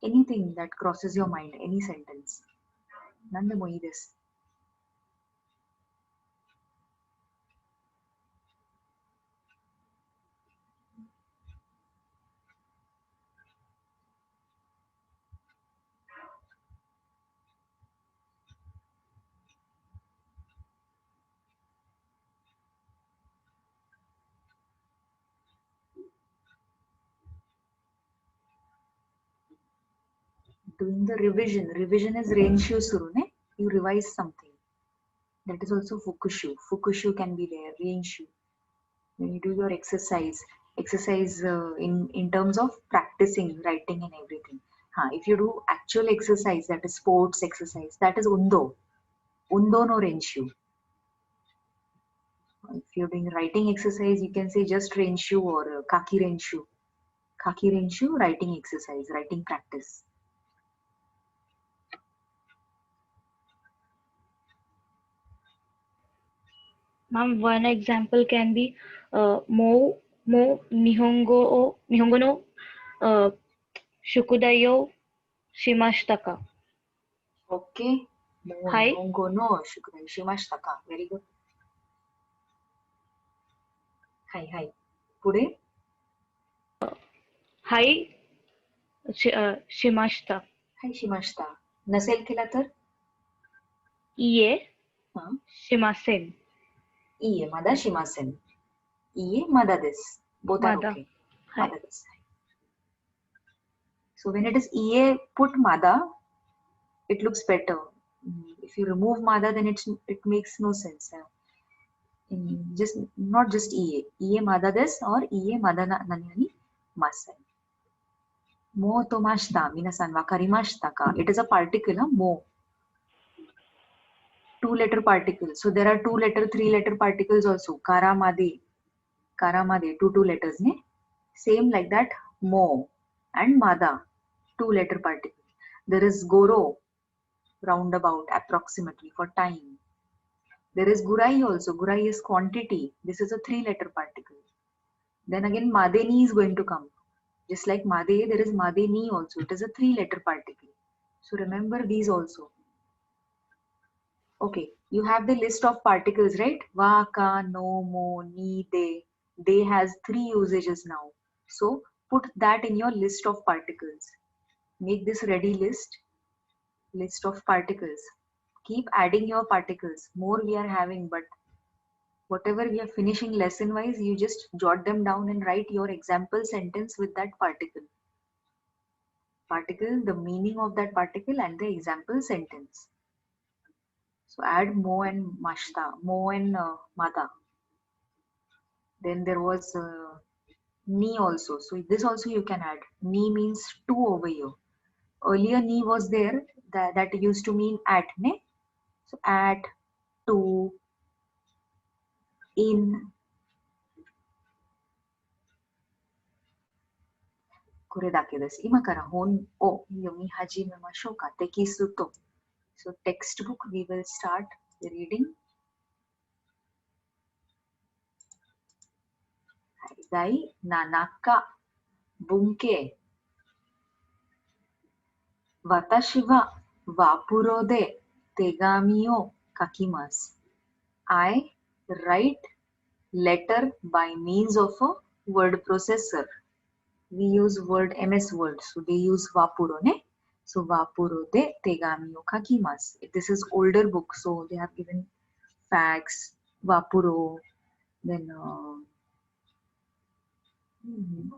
anything that crosses your mind, any sentence. Nande moi desu. Doing the revision. Revision is renshu suru ne. You revise something. That is also fukushu. Fukushu can be there. Renshu. When you do your exercise in terms of practicing writing and everything. If you do actual exercise, that is sports exercise, that is undo. Undo no renshu. If you're doing writing exercise, you can say just renshu or kaki renshu. Kaki renshu, writing exercise, writing practice. Ma'am, one example can be mo nihongo no shukudayo shimashita ka? Okay. Hi. Nihongo no shukudai shimashita ka? Very good. Hi. Pude? Hi shimashita. Hi shimashita. Naseil केला तर? Iie हा. shimasen. Iie mada shimasen. Iie mada desu. Both are Mada. okay. Hi. Mada desu. So when it is iie put mada, it looks better. If you remove mada, then it makes no sense. Just not just iie. Iie mada desu or iie mada nani nani masen. Mo tomashita. Minasan wakarimashita ka? It is a particle, mo. 2-letter particles. So there are 2-letter, 3-letter particles also. Karamade, 2 letters. Ne? Same like that, mo and mada, 2-letter particle. There is goro, roundabout, approximately, for time. There is gurai also. Gurai is quantity. This is a 3-letter particle. Then again, madeni is going to come. Just like made, there is madeni also. It is a 3-letter particle. So remember these also. Okay, you have the list of particles, right? Va, ka, no, mo, ni, de. They has 3 usages now. So put that in your list of particles. Make this ready list of particles. Keep adding your particles. More we are having, but whatever we are finishing lesson wise, you just jot them down and write your example sentence with that particle. The meaning of that particle and the example sentence. So add mo and mashta, mo and mada. Then there was ni also. So this also you can add. Ni means to over here. Earlier ni was there, that used to mean at, ne? So at, to, in. Kore dake desu. Ima kara hon o yomi hajimemashou ka? Tekisu to. So textbook we will start reading. Dai nanaka bunke. Watashi wa wapuro de tegami o kakimasu. I write letter by means of a word processor. We use word MS Word, so they use Wapuro ne. So Wapuro de tegami o kakimasu. This is older book, so they have given fax, Wapuro, then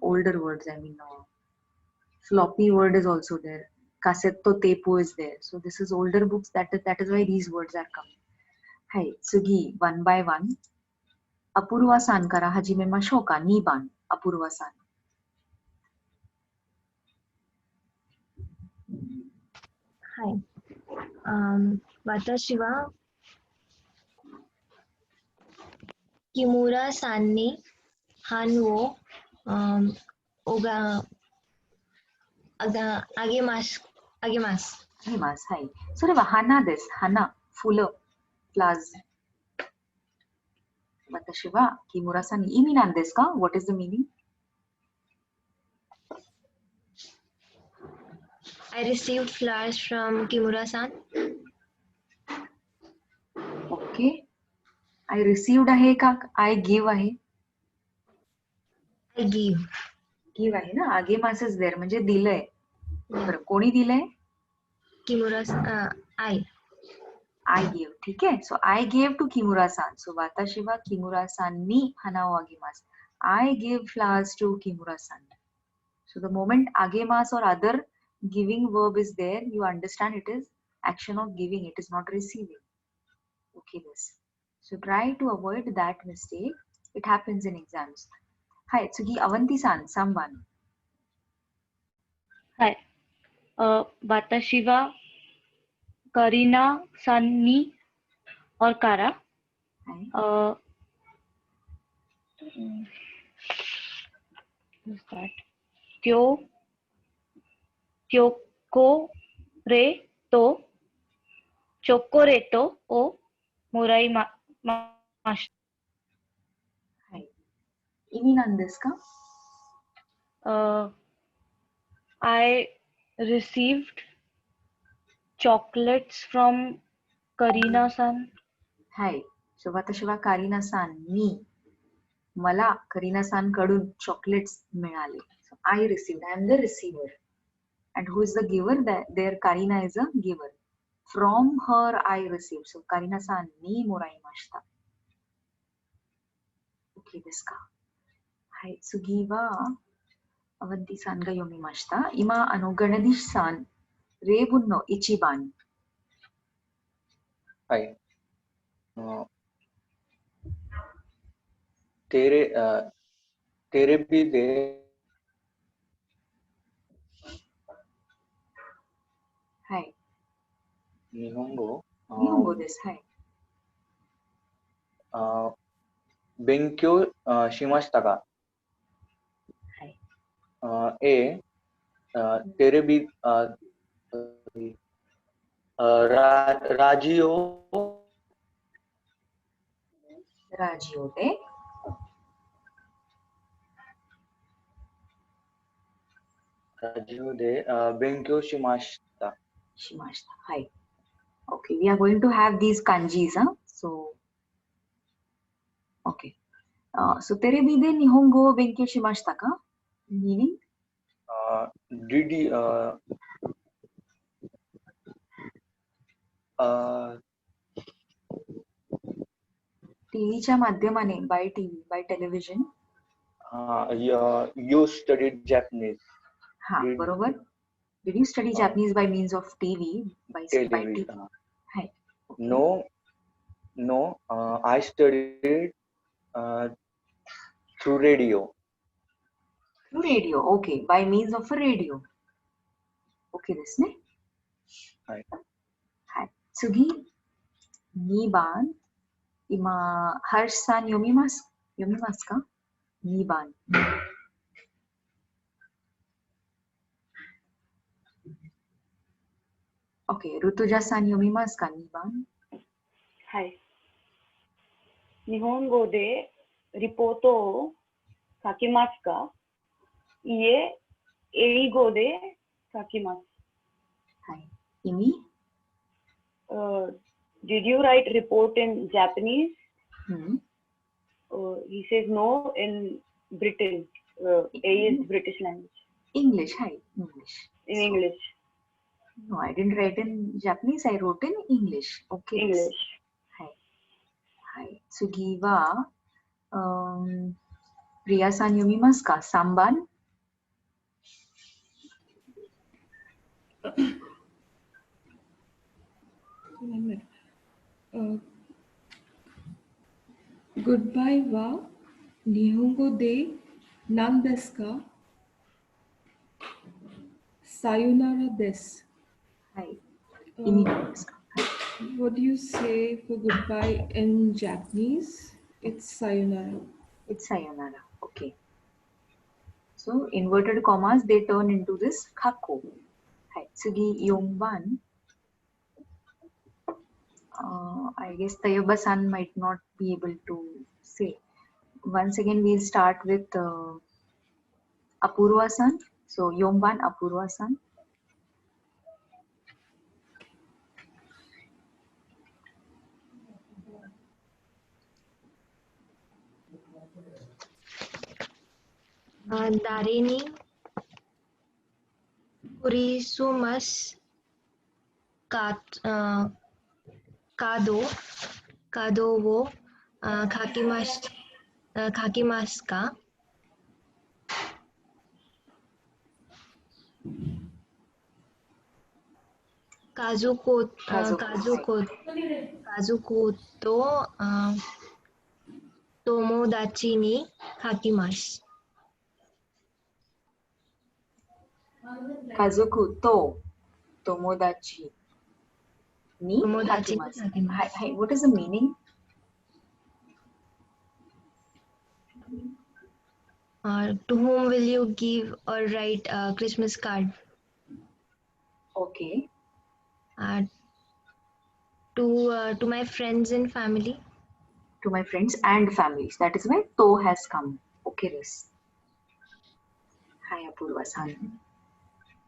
older words. I mean, floppy word is also there. Kasetto tepu is there. So this is older books. That is why these words are coming. Hai, tsugi one by one. Apurwa-san kara hajimemashou ka. 2番 Apurwa-san. Hi. 私は木村さんに版をあげます。あげます。はい。それは花です。花。full flowers. 私は木村さんに意味なんですか? What is the meaning? I received flowers from Kimura-san. Okay. I received आहे का? I give आहे? I give. Give आहे ना? आगे मास is there म्हणजे दिलंय. बरं कोणी दिलंय? Kimura-san. I gave. ठीक आहे. So I gave to Kimura-san. So watashi wa Kimura-san ni hana o agemasu. I gave flowers to Kimura-san. So the moment agemasu or other giving verb is there, you understand it is action of giving. It is not receiving. Okay, this. So try to avoid that mistake. It happens in exams. Hi, Tsugi Avanti-san, someone. Hi. Watashi wa Karina-san ni or Kara. Hi. What's that? Chocoreto o moraimashita. Hi. 意味なんですか? I received chocolates from Karina-san. Hi. So watashi wa Karina-san ni मला करीना-san कडून chocolates मिळाले. So I received. I am the receiver. And who is the giver? There Karina is a giver. From her I received. So Karina-san ni moraimashita. Okay, desu ka? Hai, tsugi wa Avanti-san ga yomimashita. Ima Ganadish-san Reibun no ichiban. Hi. तेरे भी दे Hai. 日本語日本語です。はい。勉強しましたか? はい。テレビラジオで勉強しました。はい。Okay, we are going to have these kanjis, huh? So, okay. So, テレビで日本語を勉強しましたか? Meaning? Did you टीव्हीच्या माध्यमाने by TV, by television. You studied Japanese. हा, बरोबर. Did you study Japanese by means of TV? By TV. Hai. Okay. No. I studied through radio. Through radio. Okay, by means of a radio. Okay, desu ne. Hai. Tsugi 2番 今 Harsh-san 読みますか? 2番. Okay, Rutuja-san 読みますか? 2番. はい。日本語でリポートを書きますか? Ie eigo de kakimasu. Hi. Imi? Did you write report in Japanese? Hmm. He says no, in Britain. A is British language. English. Hi. English. In So, English. no, I didn't write in Japanese. I wrote in English. Okay. English. Hi. Hi. Tsugi wa, Priya-san yomimasu ka? Samban? Goodbye wa Nihongo de nan desu ka? Sayonara desu. Hi. Uh, Imi no desu ka? what do you say for goodbye in Japanese? It's sayonara. It's sayonara. Okay. So inverted commas, they turn into this kako. Hi. Tsugi yongban. I guess Tayaba-san might not be able to say. Once again, we'll start with Apurva-san. So Yongban Apurva-san. Darini Kurisumas Kado wo kakimasu ka? Kazuko to tomodachi ni kakimasu. Kazuku to Tomodachi ni Tomodachi ni hakimasu. hakimasu. Hi, what is the meaning? To whom will you give or write a Christmas card? Okay. To my friends and family. To my friends and families. That is why to has come. Okay, this. Hi, Apurva-san.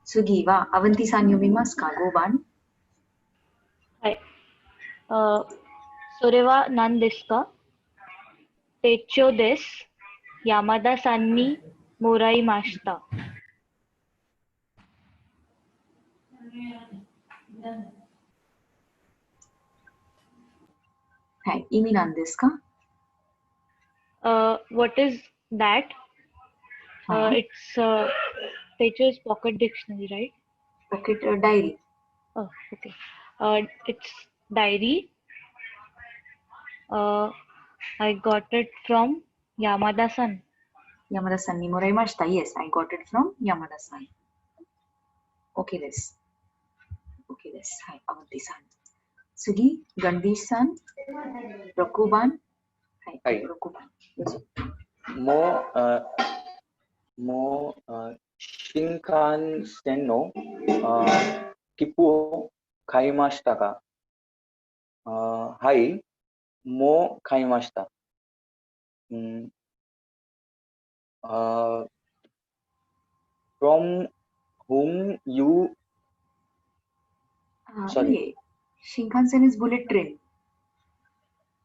Tsugi wa Avanti-san yomimasu ka? Goban. Hi. Sorewa nan desu ka? Techo desu. Yamada-san ni moraimashita. Hi, imi nan desu ka? What is that? It's Techo's pocket dictionary, right? Pocket diary. Oh, okay. It's diary. I got it from Yamada-san. Yamada-san ni moraimashita. Yes, I got it from Yamada-san. Okay, this. Okay, this. Hi, Avanti-san. Tsugi, Gandish-san. Rokuban. Hi, Hi. Rokuban. Yes. Mo Shinkansen no Kipu o kaimashita ka? Hai, mo kaimashita. From whom you? Sorry. Shinkansen is bullet train.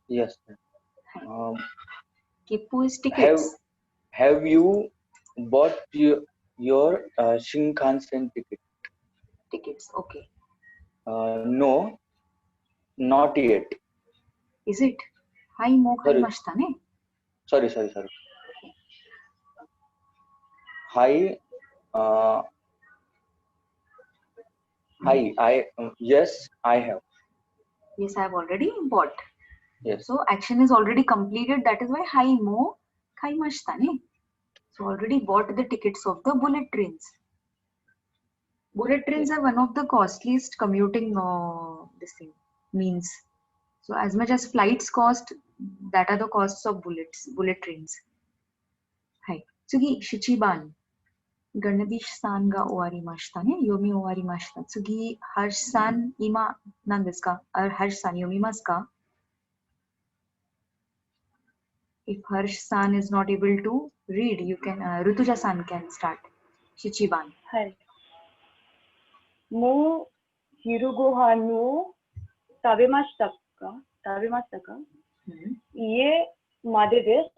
Yes. Kippu is tickets. Have you bought your Shinkansen ticket? Tickets. Okay. No, not yet. Is it? Hai mo kaimashita ne? Sorry. Hi. Hi. Yes, I have. Yes, I have already bought. Yes. So action is already completed. That is why hai mo kaimashita ne? So already bought the tickets of the bullet trains. Bullet trains are one of the costliest commuting means. So as much as flights cost, that are the costs of bullet trains. Hai. Tsugi, Shichiban. Ganadish-san ga owarimashita ne? Yomi owarimashita. Tsugi, Harsh-san ima nan desu ka? Or Harsh-san yomimasu ka? If Harsh-san is not able to read. You can, Rutuja-san can start. Shichiban. はい。もう昼ご飯を食べましたか？食べましたか？ いえ、までです。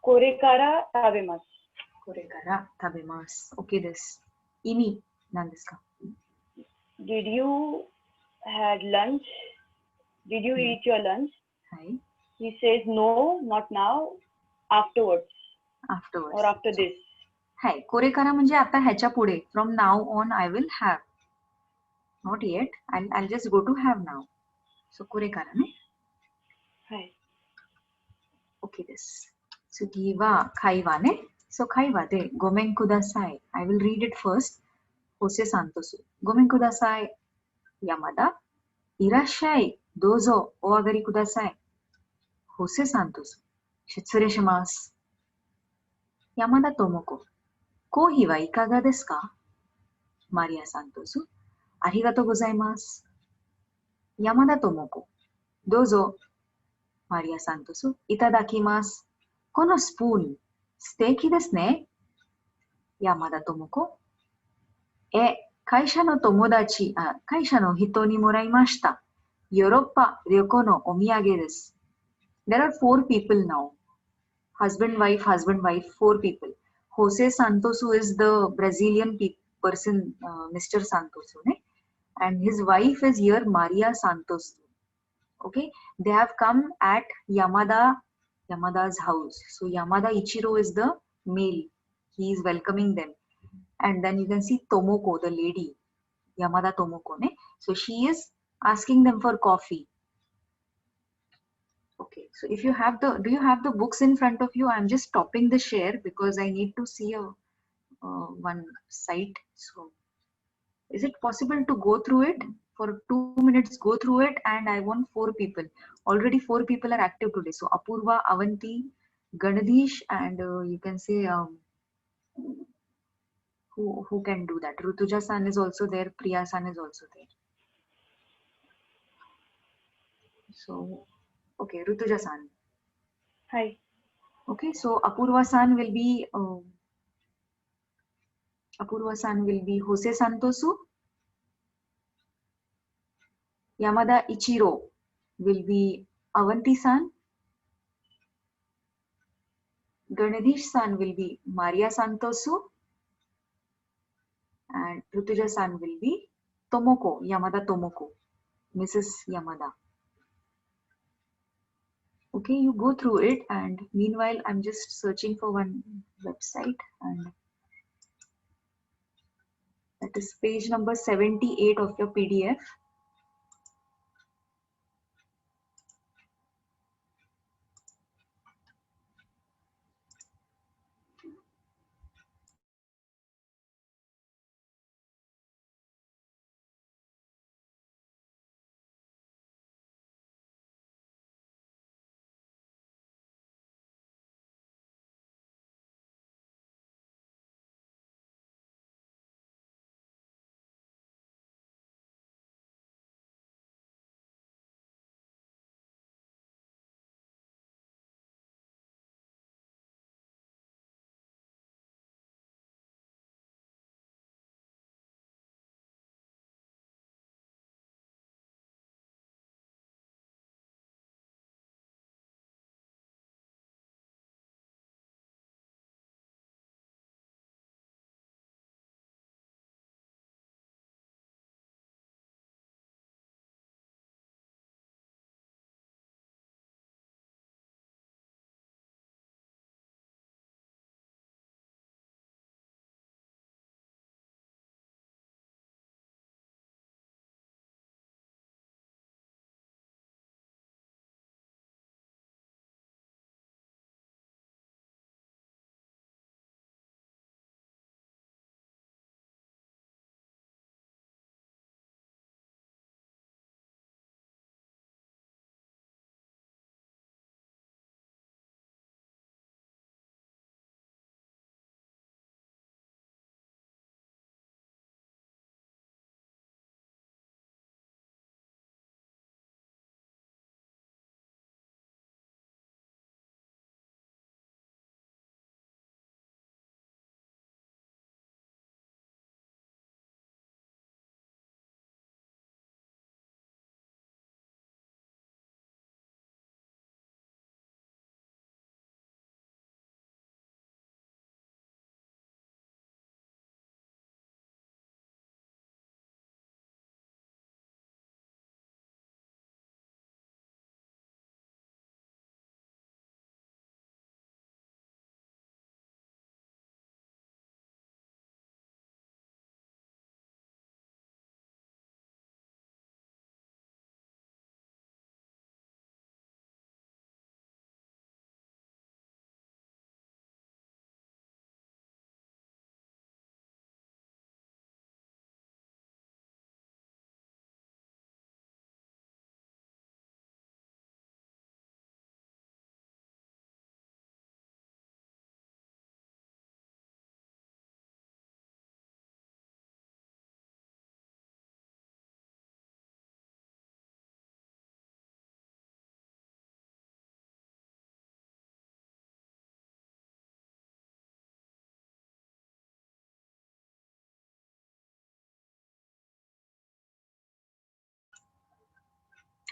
これから食べます。これから食べます。OK です。意味何ですか？ Did you had lunch? Did you eat your lunch? はい。He says no, not now, afterwards Afterwards. or after this. はい。これからम्हणजे आता ह्याच्या पुढे. From now on I will have. Not yet. I'll just go to have now. So これからね。はい。OK です。次は会話ね。So 会話でごめんください。I will read it first. ホセサントス。ごめんください。山田。いらっしゃい。どうぞお上がりください。ホセサントス。失礼します。山田智子。コーヒーはいかがですか？マリアサントス。ありがとうございます。山田智子。どうぞ。マリアサントス。いただきます。このスプーン、素敵ですね。山田智子。会社の人にもらいました。ヨーロッパ旅行のお土産です。There are 4 people now. Husband, wife, husband, wife, 4 people. Jose Santosu is the Brazilian person, Mr. Santosu, ne? And his wife is here, Maria Santosu. Okay, they have come at Yamada's house. So Yamada Ichiro is the male. He is welcoming them. And then you can see Tomoko, the lady, Yamada Tomoko, ne? So she is asking them for coffee. Okay, so if you have do you have the books in front of you? I'm just stopping the share because I need to see one site. So is it possible to go through it for 2 minutes? Go through it, and I want 4 people. Already 4 people are active today. So Apurva, Avanti, Ganadish, and you can say who can do that? Rutuja san is also there. Priya san is also there. So okay, Rutuja san. Hi. Okay, so Apurva san will be Jose Santosu. Yamada Ichiro will be Avanti san. Ganadish san will be Maria Santosu. And Rutuja san will be Tomoko, Yamada Tomoko, Mrs. Yamada. Okay, you go through it, and meanwhile I'm just searching for one website, and that is page number 78 of your PDF.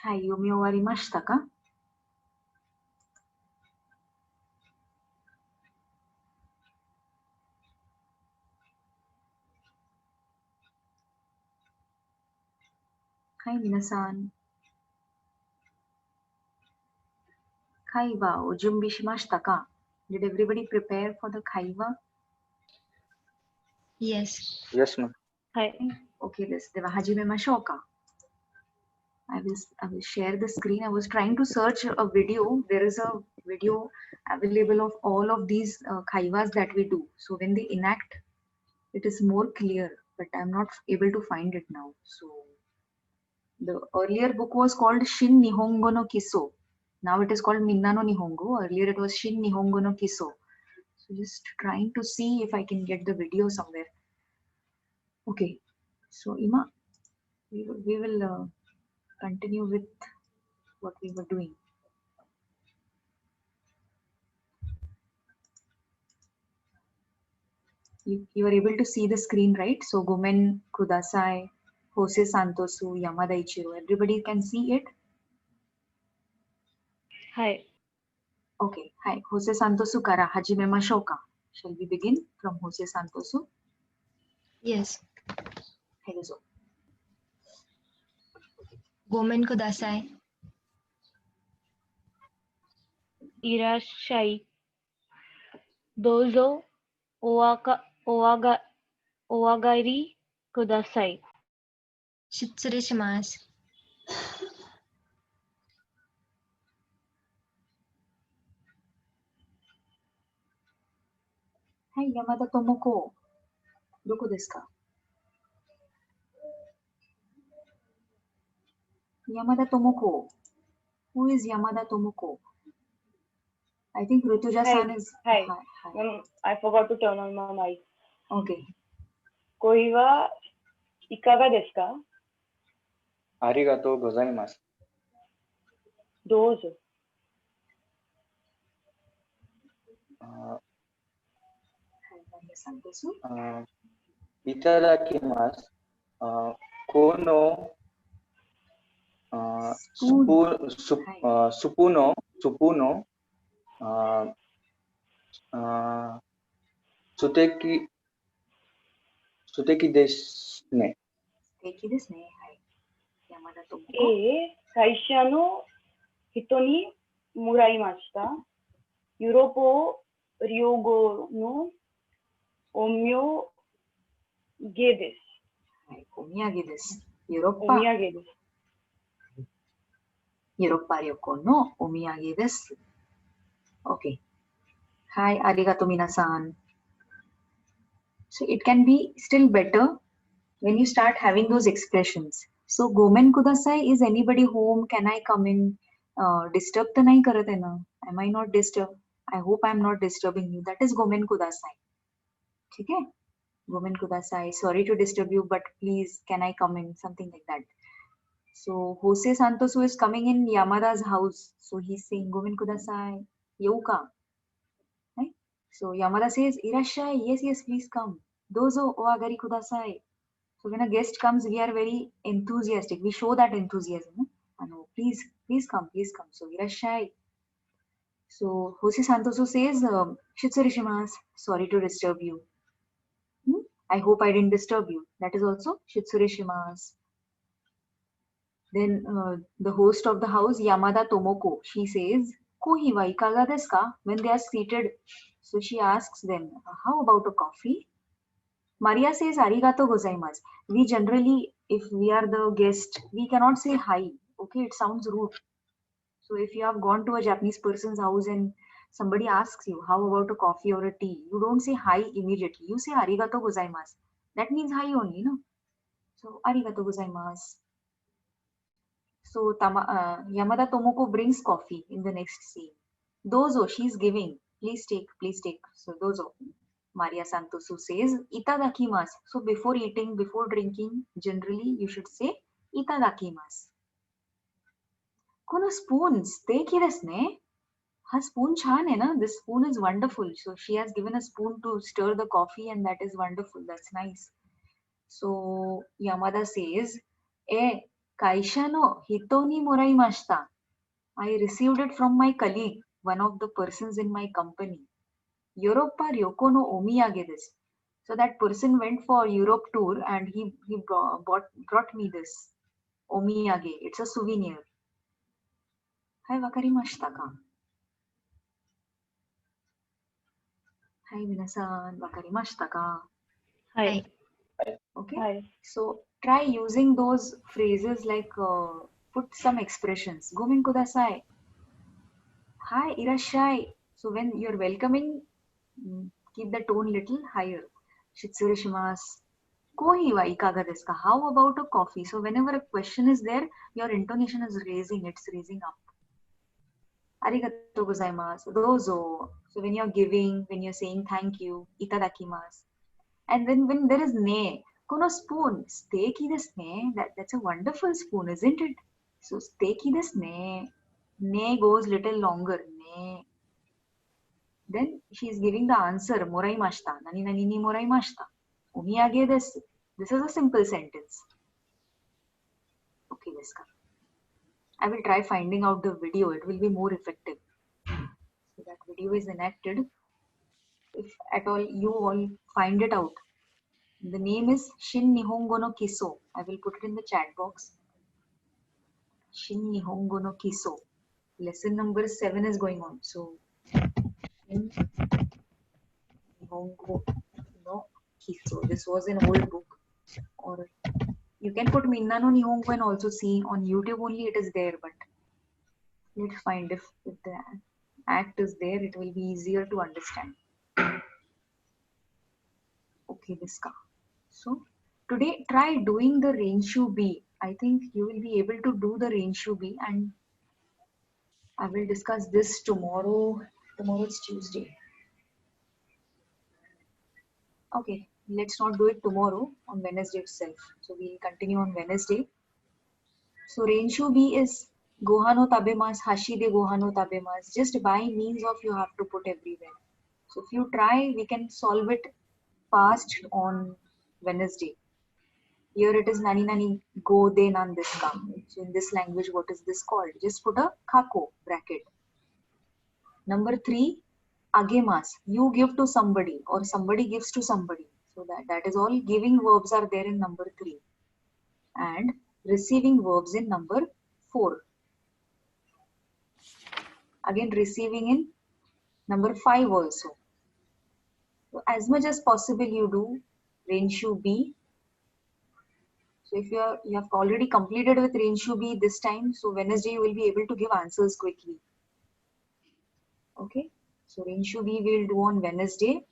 はい、読み終わりましたか？はい、皆さん。会話を準備しましたか？ Did everybody prepare for the 会話？ Yes. Yes, ma'am. はい。 OK です。では始めましょうか。I will share the screen. I was trying to search a video. There is a video available of all of these kaivas that we do. So when they enact, it is more clear, but I'm not able to find it now. So the earlier book was called Shin Nihongo no Kiso. Now it is called Minna no Nihongo. Earlier it was Shin Nihongo no Kiso. So just trying to see if I can get the video somewhere. Okay. So Ima, we will continue with what we were doing. You are able to see the screen, right? So Gomen Kudasai, Jose Santosu, Yamada Ichiro, everybody can see it? はい。 Okay, hi. Jose Santosu kara hajimemashou ka. Shall we begin from Jose Santosu? Yes. はい、どうぞ。ごめんください。いらっしゃい。どうぞお上がりください。失礼します。はい、山田智子。どこですか？山田智子。Who is Yamada Tomoko? I think Rutuja-san is... Hi. Hi. I forgot to turn on my mic. Okay. 恋はいかがですか？ありがとうございます。どうぞ。いただきます。このスプ素敵ですね。素敵ですね。はい。山田智子。会社の人にもらいました。ヨーロッパ旅行のお土産です。はい、お土産です。ヨーロッおパ。土産です。ヨーロッパ旅行のお土産です。OK。はい、ありがとう皆さん。So it can be still better when you start having those expressions. So, Gomen Kudasai, is anybody home? Can I come in? Disturb to nahi karat hai na? Am I not disturb? I hope I'm not disturbing you. That is Gomen Kudasai. ठीक है? Gomen Kudasai. Sorry to disturb you, but please, can I come in? Something like that. So, Jose Santosu is coming in Yamada's house. So, he's saying, Gomen Kudasai. Youka. Right? So, Yamada says, Irashai. Yes, yes, please come. Dozo o agari kudasai. So when a guest comes, we are very enthusiastic. We show that enthusiasm. No? Please, please come, please come. So irashai. So Jose Santoso says, Shitsurishimasu, sorry to disturb you. I hope I didn't disturb you. That is also Shitsurishimasu. Then the host of the house, Yamada Tomoko, she says, Kohi wa ikaga desu ka? When they are seated, so she asks them, how about a coffee? Maria says, arigato gozaimasu. We generally, if we are the guest, we cannot say hi. Okay, it sounds rude. So if you have gone to a Japanese person's house and somebody asks you, how about a coffee or a tea? You don't say hi immediately. You say arigato gozaimasu. That means hi only, no? So arigato gozaimasu. So Yamada Tomoko brings coffee in the next scene. Dozo, she's giving. Please take, please take. So dozo. Maria Santosu says, Itadakimasu. So before eating, before drinking, generally you should say, Itadakimasu. Kono spoon, steaki desu ne. Her spoon chan hai na. This spoon is wonderful. So she has given a spoon to stir the coffee and that is wonderful. That's nice. So Yamada says, Kaisha no hito ni moraimashita. I received it from my colleague, one of the persons in my company. Europa ryoko no omiyage desu. So that person went for Europe tour and he brought me this omiyage. It's a souvenir. Hai, wakarimashita ka? Hai, minasan, wakarimashita ka? Hi. Okay. Hi. So try using those phrases like put some expressions. Gomen kudasai. Hi, irashai. So when you're welcoming, keep the tone little higher. Shitsuru shimasu. Kohi wa ikaga desu ka? How about a coffee? So whenever a question is there, your intonation is raising. It's raising up. Arigatou gozaimasu. Dozo. So when you're giving, when you're saying thank you, itadakimasu. And then when there is ne, kono spoon, steaki desu ne. That's a wonderful spoon, isn't it? So steaki desu ne. Ne goes little longer. Ne. Then she is giving the answer, moraimashita. Nani nani ni moraimashita. Omiyage desu. This is a simple sentence. Okay, desu ka? I will try finding out the video. It will be more effective. So that video is enacted. If at all you all find it out. The name is Shin Nihongo no Kiso. I will put it in the chat box. Shin Nihongo no Kiso. Lesson number 7 is going on. So, Shin Nihongo no Kiso. This was an old book. Or you can put Minna no Nihongo and also see on YouTube only it is there. But let's find if the act is there, it will be easier to understand. Okay, this ka. So today try doing the Renshu B. I think you will be able to do the Renshu B, and I will discuss this tomorrow. Tomorrow is Tuesday. Okay, let's not do it tomorrow, on Wednesday itself. So we'll continue on Wednesday. So Renshu B is Gohano Tabemas, Hashide Gohano Tabemas. Just by means of you have to put everywhere. So if you try, we can solve it fast on Wednesday. Here it is nani nani go de nan desu ka. So in this language, what is this called? Just put a kako bracket. Number 3, agemas. You give to somebody or somebody gives to somebody. So that is all. Giving verbs are there in number 3. And receiving verbs in number 4. Again receiving in number 5 also. So as much as possible you do Renshu B. So if you have already completed with Renshu B this time, so Wednesday you will be able to give answers quickly. Okay, so Renshu B we'll do on Wednesday.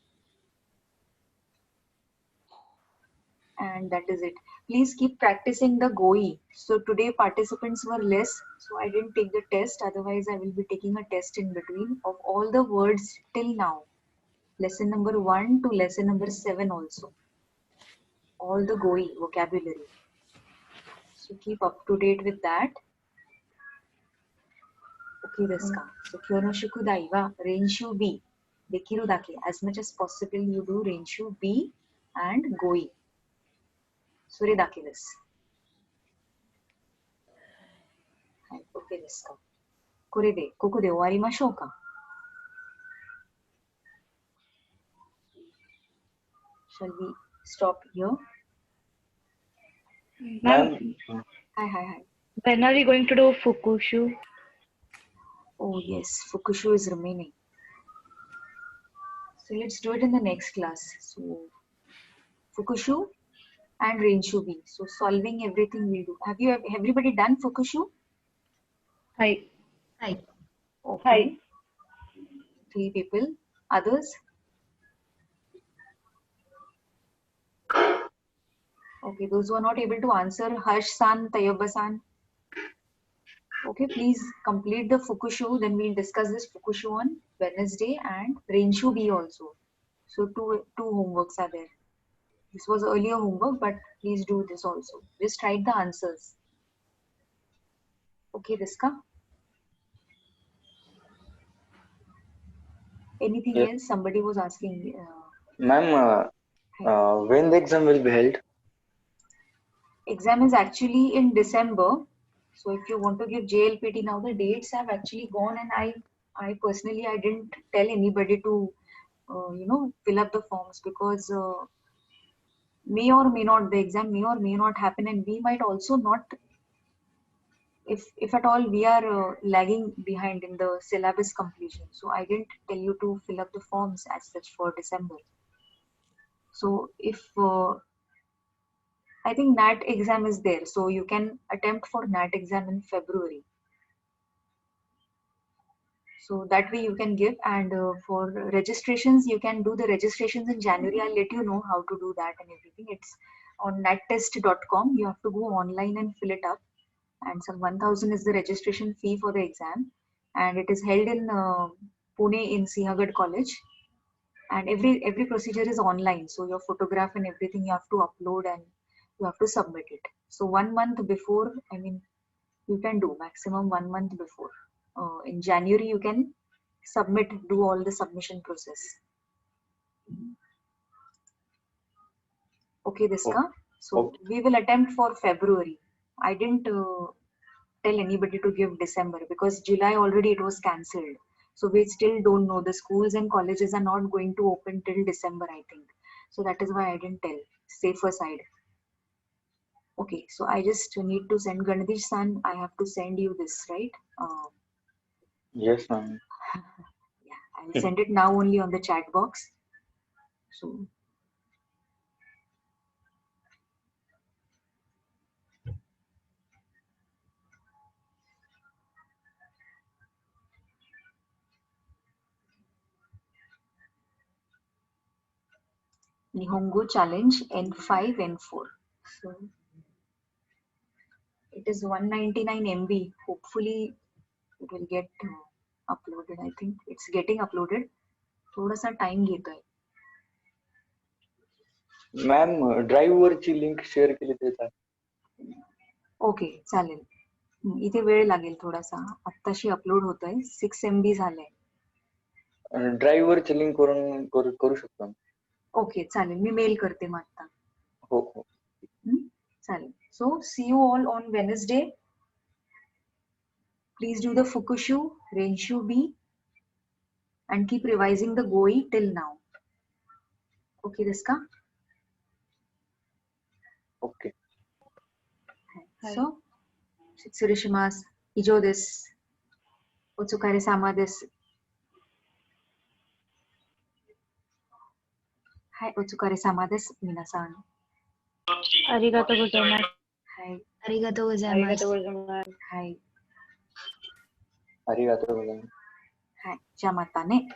And that is it. Please keep practicing the GOI. So today participants were less, so I didn't take the test. Otherwise, I will be taking a test in between of all the words till now. Lesson number 1 to lesson number 7 also. All the GOI vocabulary. So keep up to date with that. Okay, desu ka? So kyou no shukudai wa Renshu B. Dekiru dake. As much as possible you do Renshu B and GOI. それだけです。はい、OK ですか。これで、ここで終わりましょうか。Shall we stop here? Ma'am, Hi. when are we going to do Fukushu? Oh yes, Fukushu is remaining. So let's do it in the next class. So Fukushu and Renshu B. So solving everything we'll do. Have everybody done Fukushu? Hi. Okay. Hi. 3 people. Others? Okay, those who are not able to answer, Harsh-san, Tayyaba-san. Okay, please complete the Fukushu. Then we'll discuss this Fukushu on Wednesday and Renshu B also. So two homeworks are there. This was earlier homework, but please do this also. Just write the answers. Okay, Diska? Anything Yes. else? Somebody was asking. Ma'am, when the exam will be held? Exam is actually in December. So if you want to give JLPT now, the dates have actually gone, and I personally I didn't tell anybody to fill up the forms because may or may not the exam may or may not happen, and we might also not, if at all we are lagging behind in the syllabus completion. So I didn't tell you to fill up the forms as such for December. So if I think NAT exam is there, so you can attempt for NAT exam in February. So that way you can give, and for registrations, you can do the registrations in January. I'll let you know how to do that and everything. It's on nattest.com. You have to go online and fill it up. And some 1,000 is the registration fee for the exam. And it is held in Pune in Sinhagad College. And every procedure is online. So your photograph and everything you have to upload and you have to submit it. So 1 month before, I mean, you can do maximum 1 month before. In January, you can do all the submission process. Okay, Diska. So we will attempt for February. I didn't tell anybody to give December because July already it was cancelled. So we still don't know. The schools and colleges are not going to open till December, I think. So that is why I didn't tell. Safer side. Okay, so I just need to send Ganadish San. I have to send you this, right? Yes, ma'am. Yeah, I'll send it now only on the chat box. So Nihongo challenge N5, N4. So it is 199 MB. Hopefully it will get uploaded. I think it's getting uploaded. थोड़ा सा time घेता है. Ma'am drive वरची link share केली तर चालेल. Okay चालेल. इथे वेळ लागेल थोडासा. आत्ताशी अपलोड होतोय. 6 MB झालंय. ड्राईव्ह वरची लिंक वरून करू शकतो. ओके चालेल. मी मेल करते मग आता. हो हो. चालेल. So see you all on Wednesday. Please do the Fukushu, Renshu B, and keep revising the GOI till now. Okay, Diska? Okay. So, Shitsurishimasu, Ijo desu. Otsukare-sama desu. Hai, otsukare-sama desu, minasan. Arigatou gozaimasu. Hai. Arigatou gozaimasu. Hai. Arigatou gozaimasu. Hai. Ja mata ne.